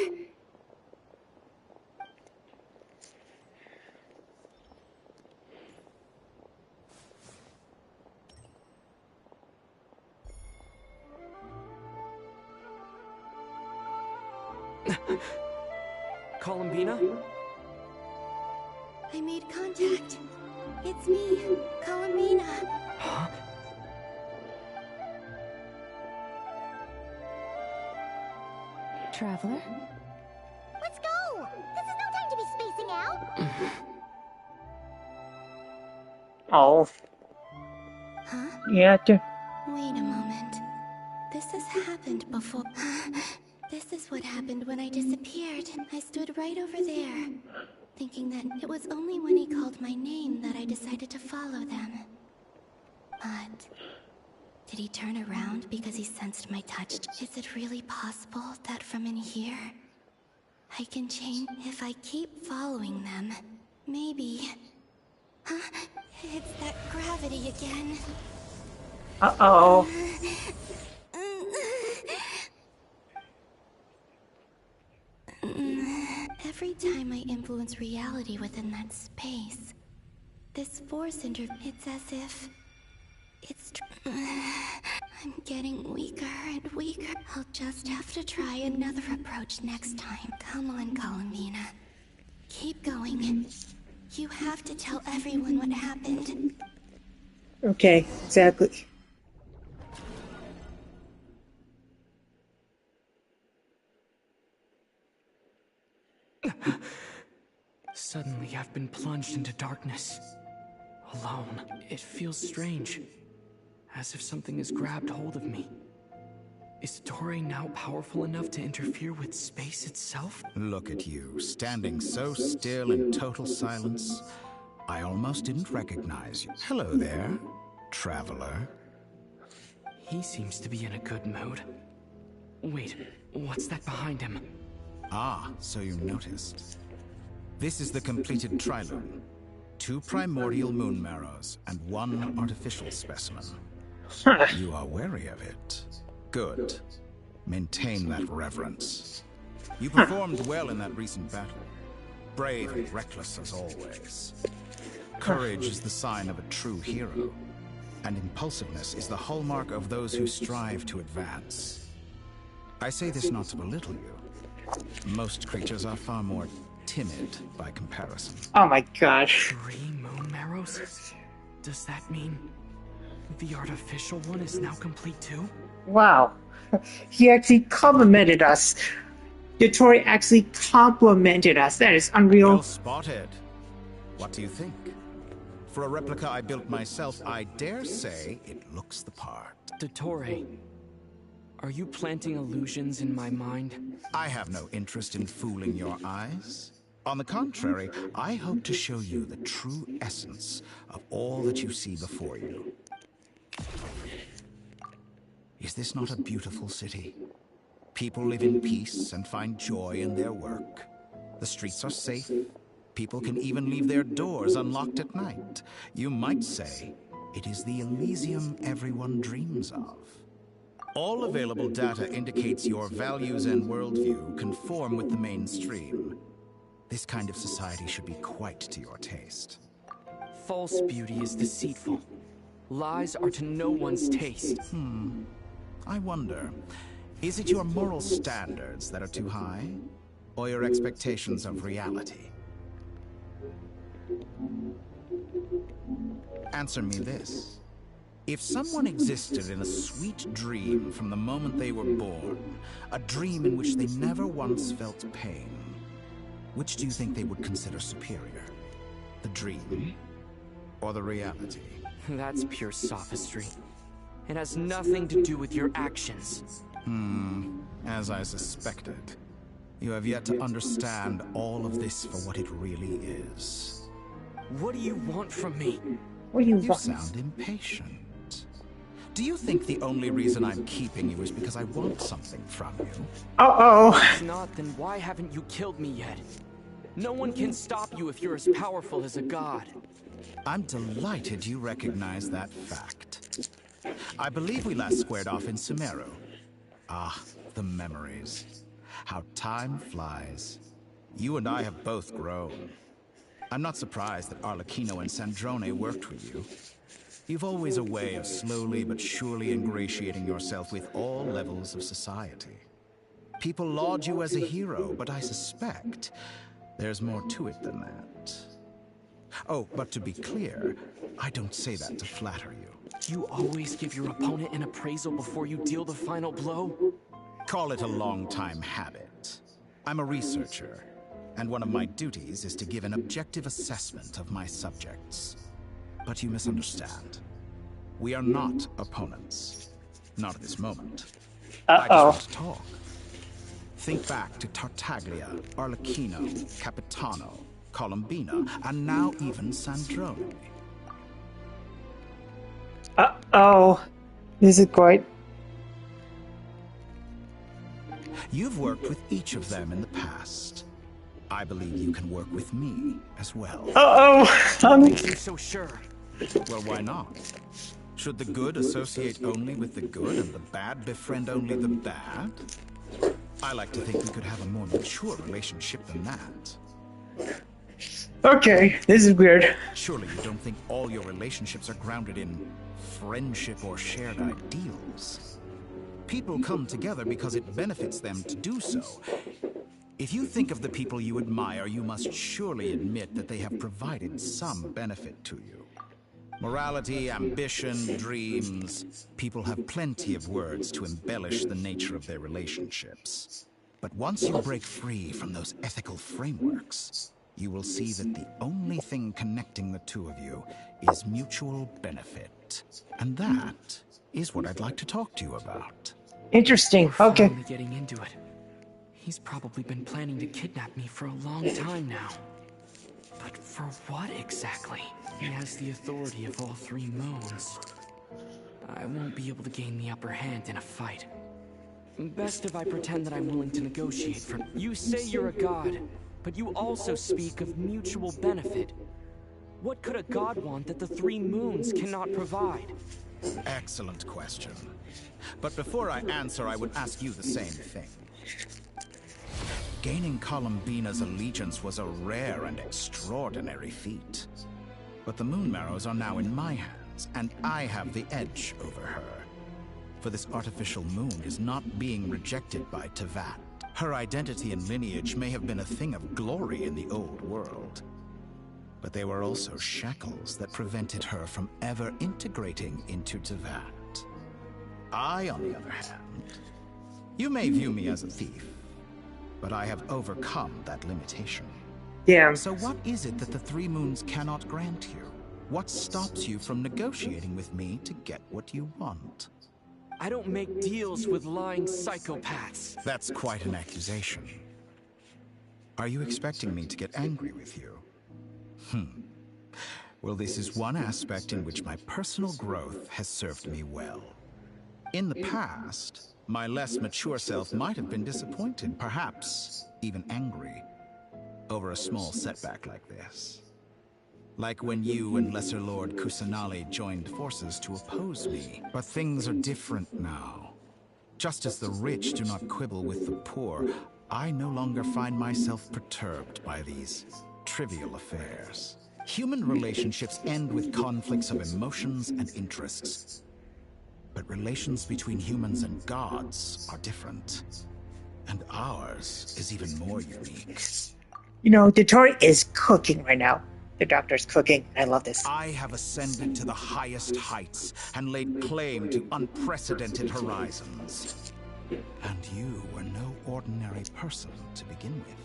Columbina? I made contact. It's me, Columbina. Huh? Traveler? Let's go! This is no time to be spacing out! Oh. Huh? Yeah, Wait a moment. This has happened before. This is what happened when I disappeared. I stood right over there, thinking that it was only when he called my name that I decided to follow them. But did he turn around because he sensed my touch? Is it really possible that from in here, I can change if I keep following them? Maybe. Huh? It's that gravity again. Uh-oh. Every time I influence reality within that space, this force it's as if I'm getting weaker and weaker. I'll just have to try another approach next time. Come on, Columbina. Keep going. You have to tell everyone what happened. Okay, exactly. Suddenly, I've been plunged into darkness. Alone. It feels strange. As if something has grabbed hold of me. Is Dottore now powerful enough to interfere with space itself? Look at you, standing so still in total silence. I almost didn't recognize you. Hello there, traveler. He seems to be in a good mood. Wait, what's that behind him? Ah, so you noticed. This is the completed trilune. 2 primordial moon marrows and 1 artificial specimen. You are wary of it. Good. Maintain that reverence. You performed well in that recent battle. Brave and reckless as always. Courage is the sign of a true hero, and impulsiveness is the hallmark of those who strive to advance. I say this not to belittle you. Most creatures are far more timid by comparison. Oh my gosh. 3 moon marrows? Does that mean the artificial one is now complete too? Wow. He actually complimented us. Dottore actually complimented us. That is unreal. Well spotted. What do you think? For a replica I built myself, I dare say it looks the part. Dottore, are you planting illusions in my mind? I have no interest in fooling your eyes. On the contrary, I hope to show you the true essence of all that you see before you. Is this not a beautiful city? People live in peace and find joy in their work. The streets are safe. People can even leave their doors unlocked at night. You might say it is the Elysium everyone dreams of. All available data indicates your values and worldview conform with the mainstream. This kind of society should be quite to your taste. False beauty is deceitful. Lies are to no one's taste. I wonder, is it your moral standards that are too high? Or your expectations of reality? Answer me this. If someone existed in a sweet dream from the moment they were born, a dream in which they never once felt pain, which do you think they would consider superior? The dream or the reality? That's pure sophistry. It has nothing to do with your actions. As I suspected. You have yet to understand all of this for what it really is. What do you want from me? What do you You want? sound impatient. Do you think the only reason I'm keeping you is because I want something from you? If not, then why haven't you killed me yet? No one can stop you if you're as powerful as a god. I'm delighted you recognize that fact. I believe we last squared off in Sumeru. Ah, the memories. How time flies. You and I have both grown. I'm not surprised that Arlecchino and Sandrone worked with you. You've always a way of slowly but surely ingratiating yourself with all levels of society. People laud you as a hero, but I suspect there's more to it than that. Oh, but to be clear, I don't say that to flatter you. You always give your opponent an appraisal before you deal the final blow? Call it a long-time habit. I'm a researcher, and one of my duties is to give an objective assessment of my subjects. But you misunderstand. We are not opponents. Not at this moment. I just want to talk. Think back to Tartaglia, Arlecchino, Capitano, Columbina, and now even Sandrone. This is quite... You've worked with each of them in the past. I believe you can work with me as well. What makes you so sure? Well, why not? Should the good associate only with the good and the bad befriend only the bad? I like to think we could have a more mature relationship than that. Okay, this is weird. Surely you don't think all your relationships are grounded in friendship or shared ideals? People come together because it benefits them to do so. If you think of the people you admire, you must surely admit that they have provided some benefit to you. Morality, ambition, dreams. People have plenty of words to embellish the nature of their relationships. But once you break free from those ethical frameworks, you will see that the only thing connecting the two of you is mutual benefit. And that is what I'd like to talk to you about. Interesting. Okay. Finally getting into it. He's probably been planning to kidnap me for a long time now. But for what exactly? He has the authority of all three moons. I won't be able to gain the upper hand in a fight. Best if I pretend that I'm willing to negotiate from... You say you're a god, but you also speak of mutual benefit. What could a god want that the three moons cannot provide? Excellent question. But before I answer, I would ask you the same thing. Gaining Columbina's allegiance was a rare and extraordinary feat. But the Moon Marrows are now in my hands, and I have the edge over her. For this artificial moon is not being rejected by Teyvat. Her identity and lineage may have been a thing of glory in the old world. But they were also shackles that prevented her from ever integrating into Teyvat. I, on the other hand, you may view me as a thief, but I have overcome that limitation. Yeah. So what is it that the three moons cannot grant you? What stops you from negotiating with me to get what you want? I don't make deals with lying psychopaths. That's quite an accusation. Are you expecting me to get angry with you? Well, this is one aspect in which my personal growth has served me well. In the past, my less mature self might have been disappointed, perhaps even angry, over a small setback like this. Like when you and Lesser Lord Kusanali joined forces to oppose me. But things are different now. Just as the rich do not quibble with the poor, I no longer find myself perturbed by these trivial affairs. Human relationships end with conflicts of emotions and interests. But relations between humans and gods are different. And ours is even more unique. You know, Dottore is cooking right now. The doctor's cooking. I love this. I have ascended to the highest heights and laid claim to unprecedented horizons. And you were no ordinary person to begin with.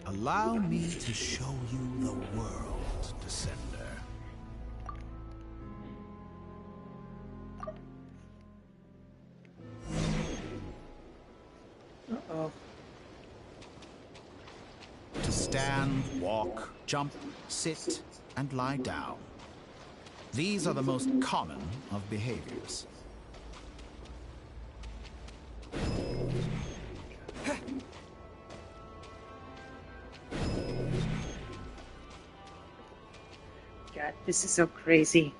Allow me to show you the world, Descender. Uh-oh. To stand, walk, jump, sit, and lie down. These are the most common of behaviors. God, this is so crazy.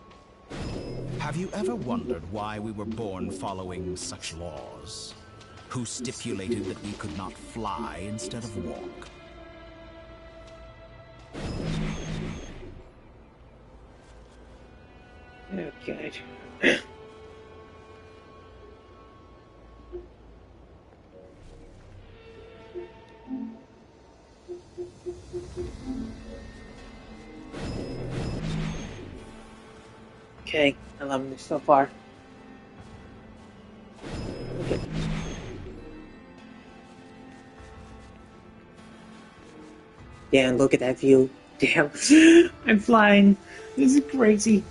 Have you ever wondered why we were born following such laws? Who stipulated that we could not fly instead of walk? Oh, God. Okay, I love this so far. Okay. Damn, look at that view. Damn, I'm flying. This is crazy.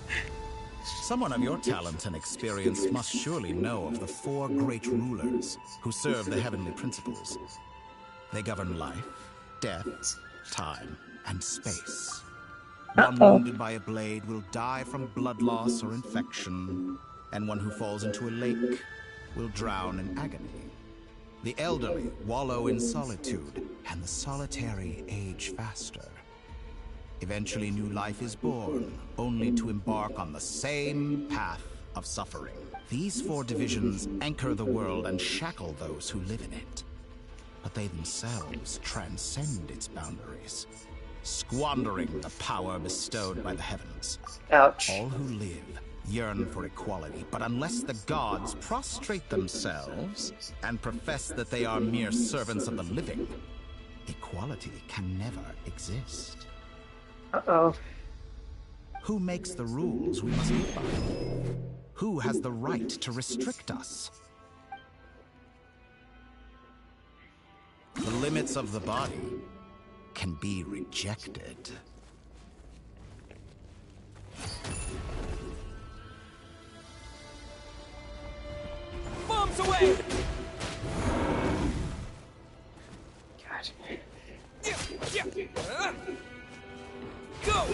Someone of your talent and experience must surely know of the four great rulers who serve the heavenly principles. They govern life, death, time, and space. One wounded by a blade will die from blood loss or infection, and one who falls into a lake will drown in agony. The elderly wallow in solitude, and the solitary age faster. Eventually, new life is born, only to embark on the same path of suffering. These four divisions anchor the world and shackle those who live in it. But they themselves transcend its boundaries, squandering the power bestowed by the heavens. Ouch. All who live yearn for equality, but unless the gods prostrate themselves and profess that they are mere servants of the living, equality can never exist. Uh-oh. Who makes the rules we must live by? Who has the right to restrict us? The limits of the body can be rejected. Bombs away! God. Go!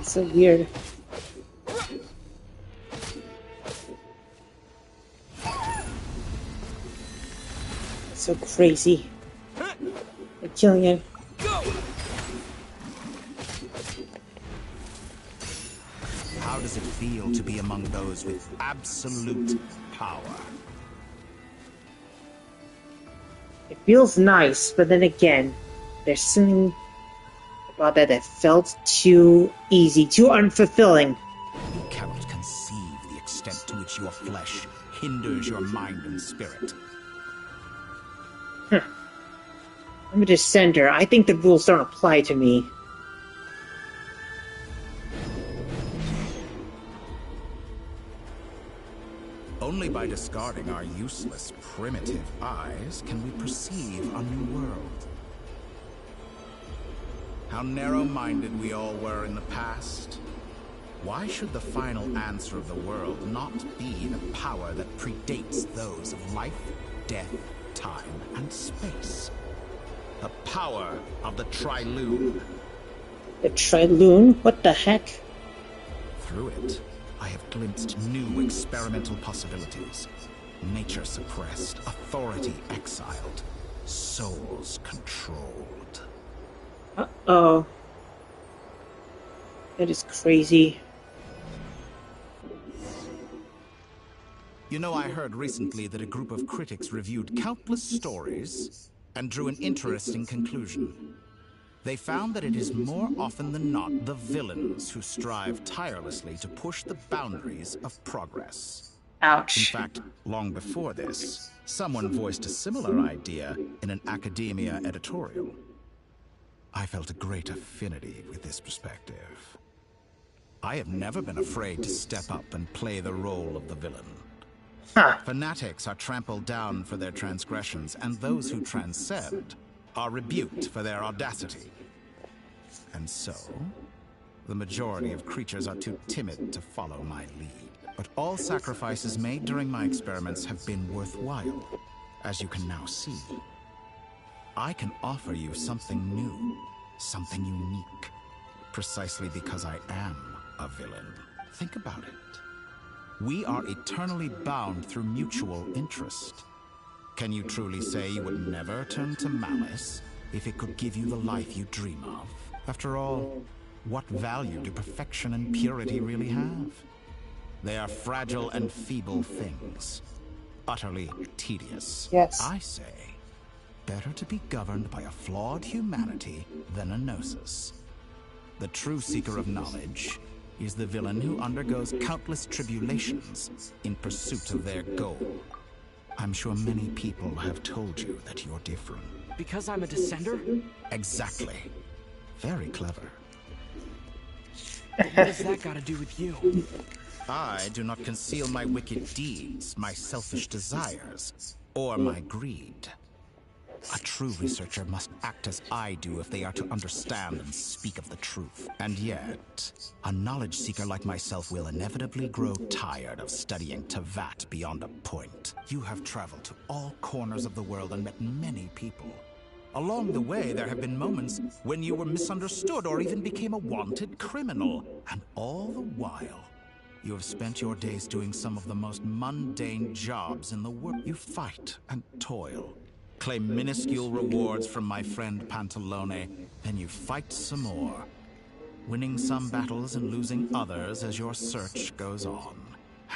It's so weird. It's so crazy. They're killing him. How does it feel to be among those with absolute power? It feels nice, but then again, there's something about that felt too easy, too unfulfilling. You cannot conceive the extent to which your flesh hinders your mind and spirit. I'm a descender. I think the rules don't apply to me. Only by discarding our useless, primitive eyes can we perceive a new world. How narrow-minded we all were in the past. Why should the final answer of the world not be the power that predates those of life, death, time, and space? The power of the Triloon. The Triloon? What the heck? Through it, I have glimpsed new experimental possibilities. Nature suppressed, authority exiled, souls controlled. Uh-oh. That is crazy. You know, I heard recently that a group of critics reviewed countless stories and drew an interesting conclusion. They found that it is more often than not the villains who strive tirelessly to push the boundaries of progress. Ouch. In fact, long before this, someone voiced a similar idea in an academia editorial. I felt a great affinity with this perspective. I have never been afraid to step up and play the role of the villain. Fanatics are trampled down for their transgressions, and those who transcend are rebuked for their audacity. And so, the majority of creatures are too timid to follow my lead. But all sacrifices made during my experiments have been worthwhile, as you can now see. I can offer you something new, something unique, precisely because I am a villain. Think about it. We are eternally bound through mutual interest. Can you truly say you would never turn to malice if it could give you the life you dream of? After all, what value do perfection and purity really have? They are fragile and feeble things, utterly tedious. Yes. I say, better to be governed by a flawed humanity than a gnosis. The true seeker of knowledge is the villain who undergoes countless tribulations in pursuit of their goal. I'm sure many people have told you that you're different. Because I'm a descender? Exactly. Very clever. What has that got to do with you? I do not conceal my wicked deeds, my selfish desires, or my greed. A true researcher must act as I do if they are to understand and speak of the truth. And yet, a knowledge seeker like myself will inevitably grow tired of studying Teyvat beyond a point. You have traveled to all corners of the world and met many people. Along the way, there have been moments when you were misunderstood or even became a wanted criminal. And all the while, you have spent your days doing some of the most mundane jobs in the world. You fight and toil, claim minuscule rewards from my friend Pantalone, then you fight some more, winning some battles and losing others as your search goes on.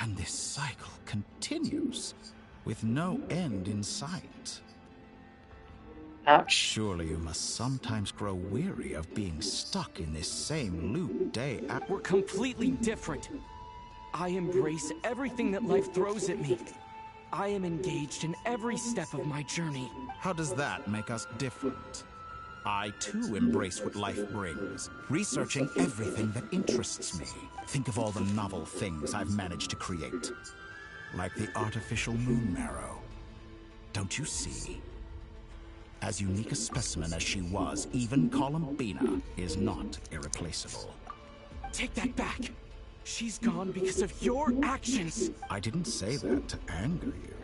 And this cycle continues, with no end in sight. Ouch. Surely you must sometimes grow weary of being stuck in this same loop day after. We're completely different. I embrace everything that life throws at me. I am engaged in every step of my journey. How does that make us different? I too embrace what life brings, researching everything that interests me. Think of all the novel things I've managed to create. Like the artificial moon marrow. Don't you see? As unique a specimen as she was, even Columbina is not irreplaceable. Take that back! She's gone because of your actions! I didn't say that to anger you.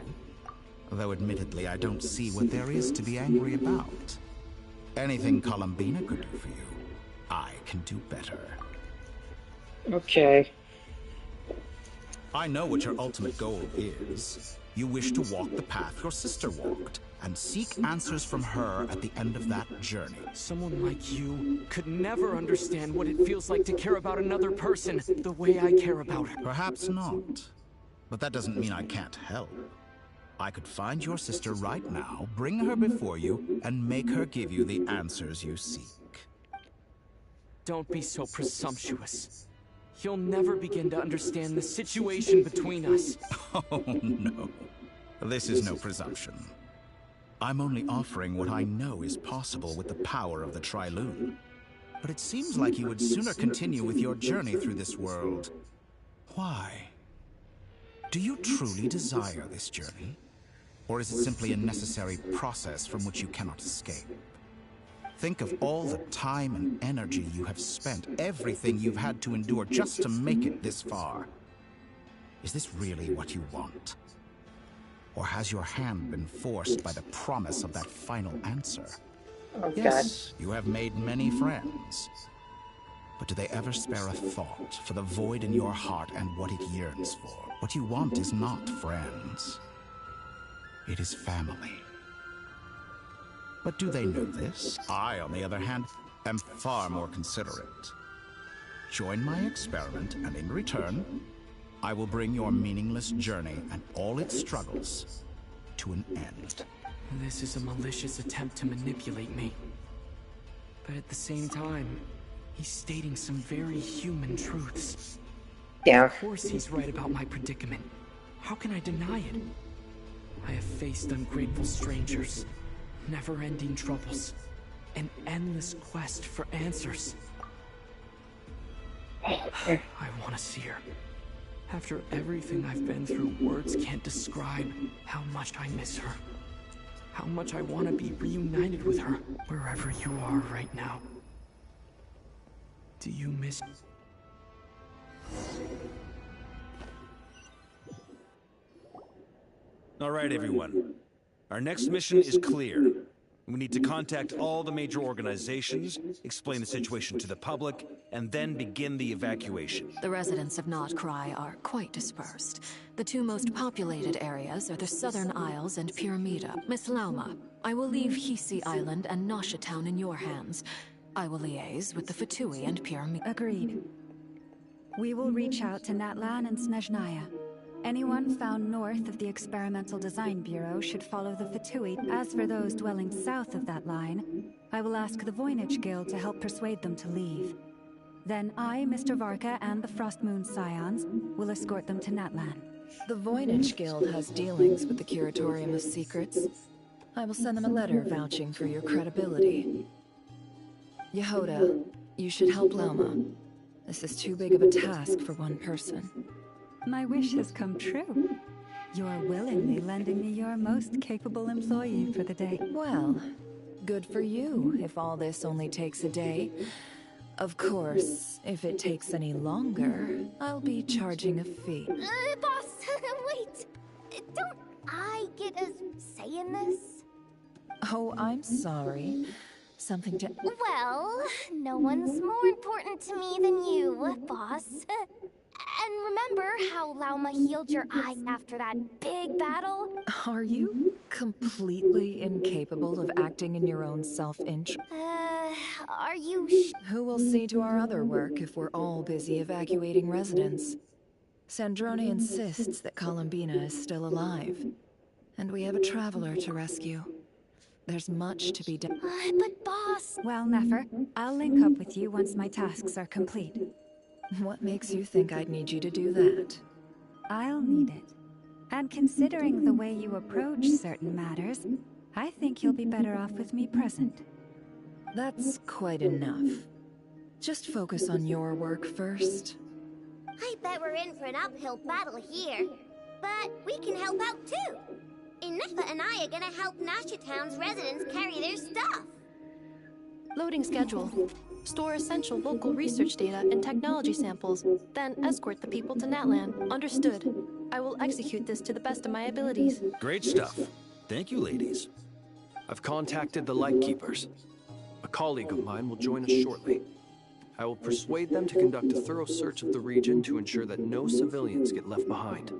Though admittedly, I don't see what there is to be angry about. Anything Columbina could do for you, I can do better. Okay. I know what your ultimate goal is. You wish to walk the path your sister walked, and seek answers from her at the end of that journey. Someone like you could never understand what it feels like to care about another person the way I care about her. Perhaps not. But that doesn't mean I can't help. I could find your sister right now, bring her before you, and make her give you the answers you seek. Don't be so presumptuous. You'll never begin to understand the situation between us. Oh, no. This is no presumption. I'm only offering what I know is possible with the power of the Trilune. But it seems like you would sooner continue with your journey through this world. Why? Do you truly desire this journey? Or is it simply a necessary process from which you cannot escape? Think of all the time and energy you have spent, everything you've had to endure just to make it this far. Is this really what you want? Or has your hand been forced by the promise of that final answer? Oh, yes, God. You have made many friends. But do they ever spare a thought for the void in your heart and what it yearns for? What you want is not friends. It is family. But do they know this? I, on the other hand, am far more considerate. Join my experiment, and in return, I will bring your meaningless journey and all its struggles to an end. This is a malicious attempt to manipulate me. But at the same time, he's stating some very human truths. Yeah. Of course he's right about my predicament. How can I deny it? I have faced ungrateful strangers, never-ending troubles, an endless quest for answers. I want to see her. After everything I've been through, words can't describe how much I miss her. how much I want to be reunited with her, wherever you are right now. Do you miss... All right, everyone. Our next mission is clear. We need to contact all the major organizations, explain the situation to the public, and then begin the evacuation. The residents of Nod-Krai are quite dispersed. The two most populated areas are the Southern Isles and Pyramida. Miss Lauma, I will leave Hisi Island and Nasha Town in your hands. I will liaise with the Fatui and Pyramida. Agreed. We will reach out to Natlan and Snezhnaya. Anyone found north of the Experimental Design Bureau should follow the Fatui. As for those dwelling south of that line, I will ask the Voynich Guild to help persuade them to leave. Then I, Mr. Varka, and the Frostmoon Scions will escort them to Natlan. The Voynich Guild has dealings with the Curatorium of Secrets. I will send them a letter vouching for your credibility. Yehoda, you should help Lauma. This is too big of a task for one person. My wish has come true. You're willingly lending me your most capable employee for the day. Well, good for you if all this only takes a day. Of course, if it takes any longer, I'll be charging a fee. Boss, wait! Don't I get a say in this? Oh, I'm sorry. Something to... Well, no one's more important to me than you, boss. And remember how Lauma healed your eyes after that big battle? Are you completely incapable of acting in your own self-interest? Are you Who will see to our other work if we're all busy evacuating residents? Sandrone insists that Columbina is still alive, and we have a traveler to rescue. There's much to be done. But boss... Well, Nefer, I'll link up with you once my tasks are complete. What makes you think I'd need you to do that? I'll need it. And considering the way you approach certain matters, I think you'll be better off with me present. That's quite enough. Just focus on your work first. I bet we're in for an uphill battle here. But we can help out too. Inefa and I are gonna help Nasha Town's residents carry their stuff. Loading schedule. Store essential local research data and technology samples, then escort the people to Natlan. Understood. I will execute this to the best of my abilities. Great stuff. Thank you, ladies. I've contacted the Lightkeepers. A colleague of mine will join us shortly. I will persuade them to conduct a thorough search of the region to ensure that no civilians get left behind.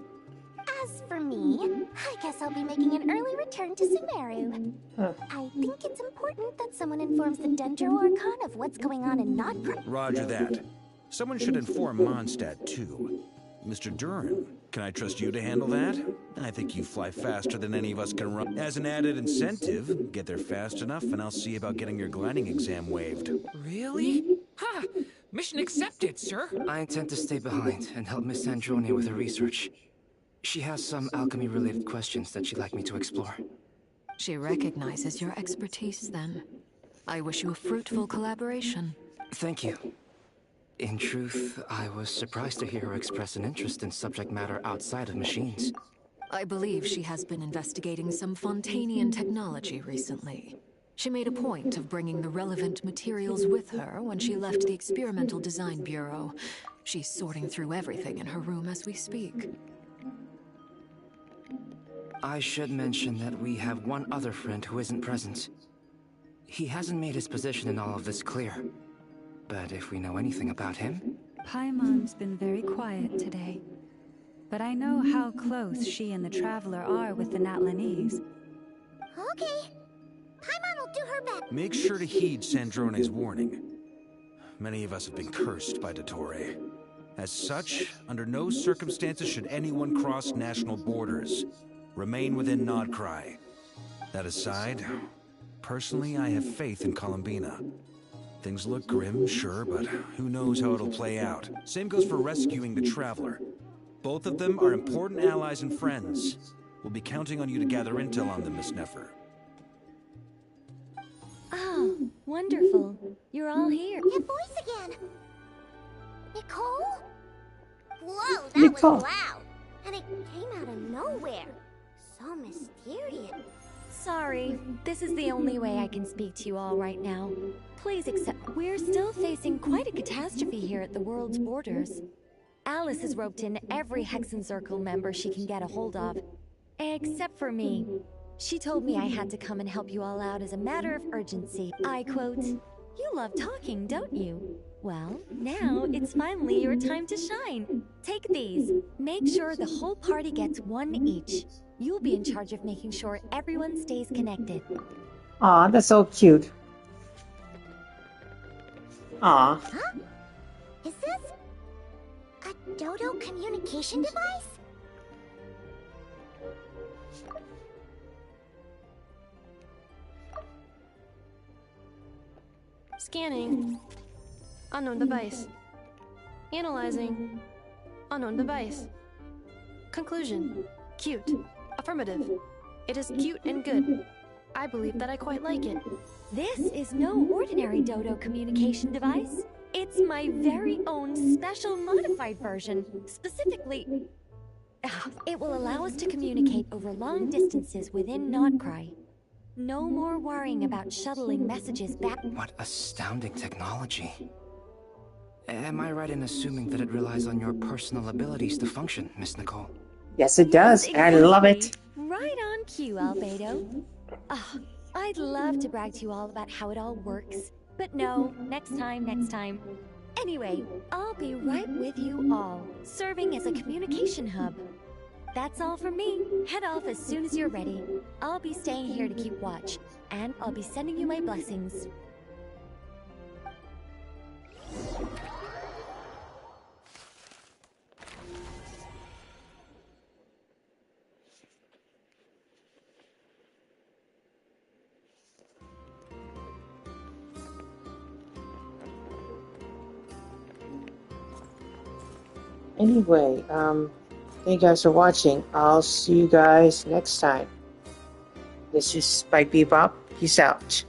As for me, I guess I'll be making an early return to Sumeru. I think it's important that someone informs the Dendro Archon of what's going on in Nod-Krai. Roger that. Someone should inform Mondstadt, too. Mr. Duran, can I trust you to handle that? I think you fly faster than any of us can run. As an added incentive, get there fast enough and I'll see about getting your gliding exam waived. Really? Ha! Mission accepted, sir. I intend to stay behind and help Miss Sandrone with her research. She has some alchemy-related questions that she'd like me to explore. She recognizes your expertise, then. I wish you a fruitful collaboration. Thank you. In truth, I was surprised to hear her express an interest in subject matter outside of machines. I believe she has been investigating some Fontanian technology recently. She made a point of bringing the relevant materials with her when she left the Experimental Design Bureau. She's sorting through everything in her room as we speak. I should mention that we have one other friend who isn't present. He hasn't made his position in all of this clear. But if we know anything about him... Paimon's been very quiet today. But I know how close she and the Traveler are with the Natlanese. Okay. Paimon will do her best. Make sure to heed Sandrone's warning. Many of us have been cursed by Dottore. As such, under no circumstances should anyone cross national borders. Remain within Nod-Krai. That aside, personally I have faith in Columbina. Things look grim, sure, but who knows how it'll play out. Same goes for rescuing the Traveler. Both of them are important allies and friends. We'll be counting on you to gather intel on them, Miss Nefer. Oh, wonderful. You're all here. Your voice again. Nicole? Whoa, that was loud. And it came out of nowhere. So mysterious. Sorry, this is the only way I can speak to you all right now. Please accept. We're still facing quite a catastrophe here at the world's borders. Alice has roped in every Hexen Circle member she can get a hold of. Except for me. She told me I had to come and help you all out as a matter of urgency. I quote, "You love talking, don't you? Well, now it's finally your time to shine. Take these. Make sure the whole party gets one each. You'll be in charge of making sure everyone stays connected." Aw, that's so cute. Aw. Huh? Is this a Dodo communication device? Scanning. Unknown device. Analyzing. Unknown device. Conclusion. Cute. Affirmative. It is cute and good. I believe that I quite like it. This is no ordinary Dodo communication device. It's my very own special modified version. Specifically, it will allow us to communicate over long distances within Nod-Krai. No more worrying about shuttling messages back. What astounding technology. Am I right in assuming that it relies on your personal abilities to function, Miss Nicole? Yes, it does. Yes, I love it. exactly. Right on cue, Albedo. I'd love to brag to you all about how it all works. But no, next time. Anyway, I'll be right with you all, serving as a communication hub. That's all from me. Head off as soon as you're ready. I'll be staying here to keep watch, and I'll be sending you my blessings. Anyway, thank you guys for watching. I'll see you guys next time. This is Spike Bebop. Peace out.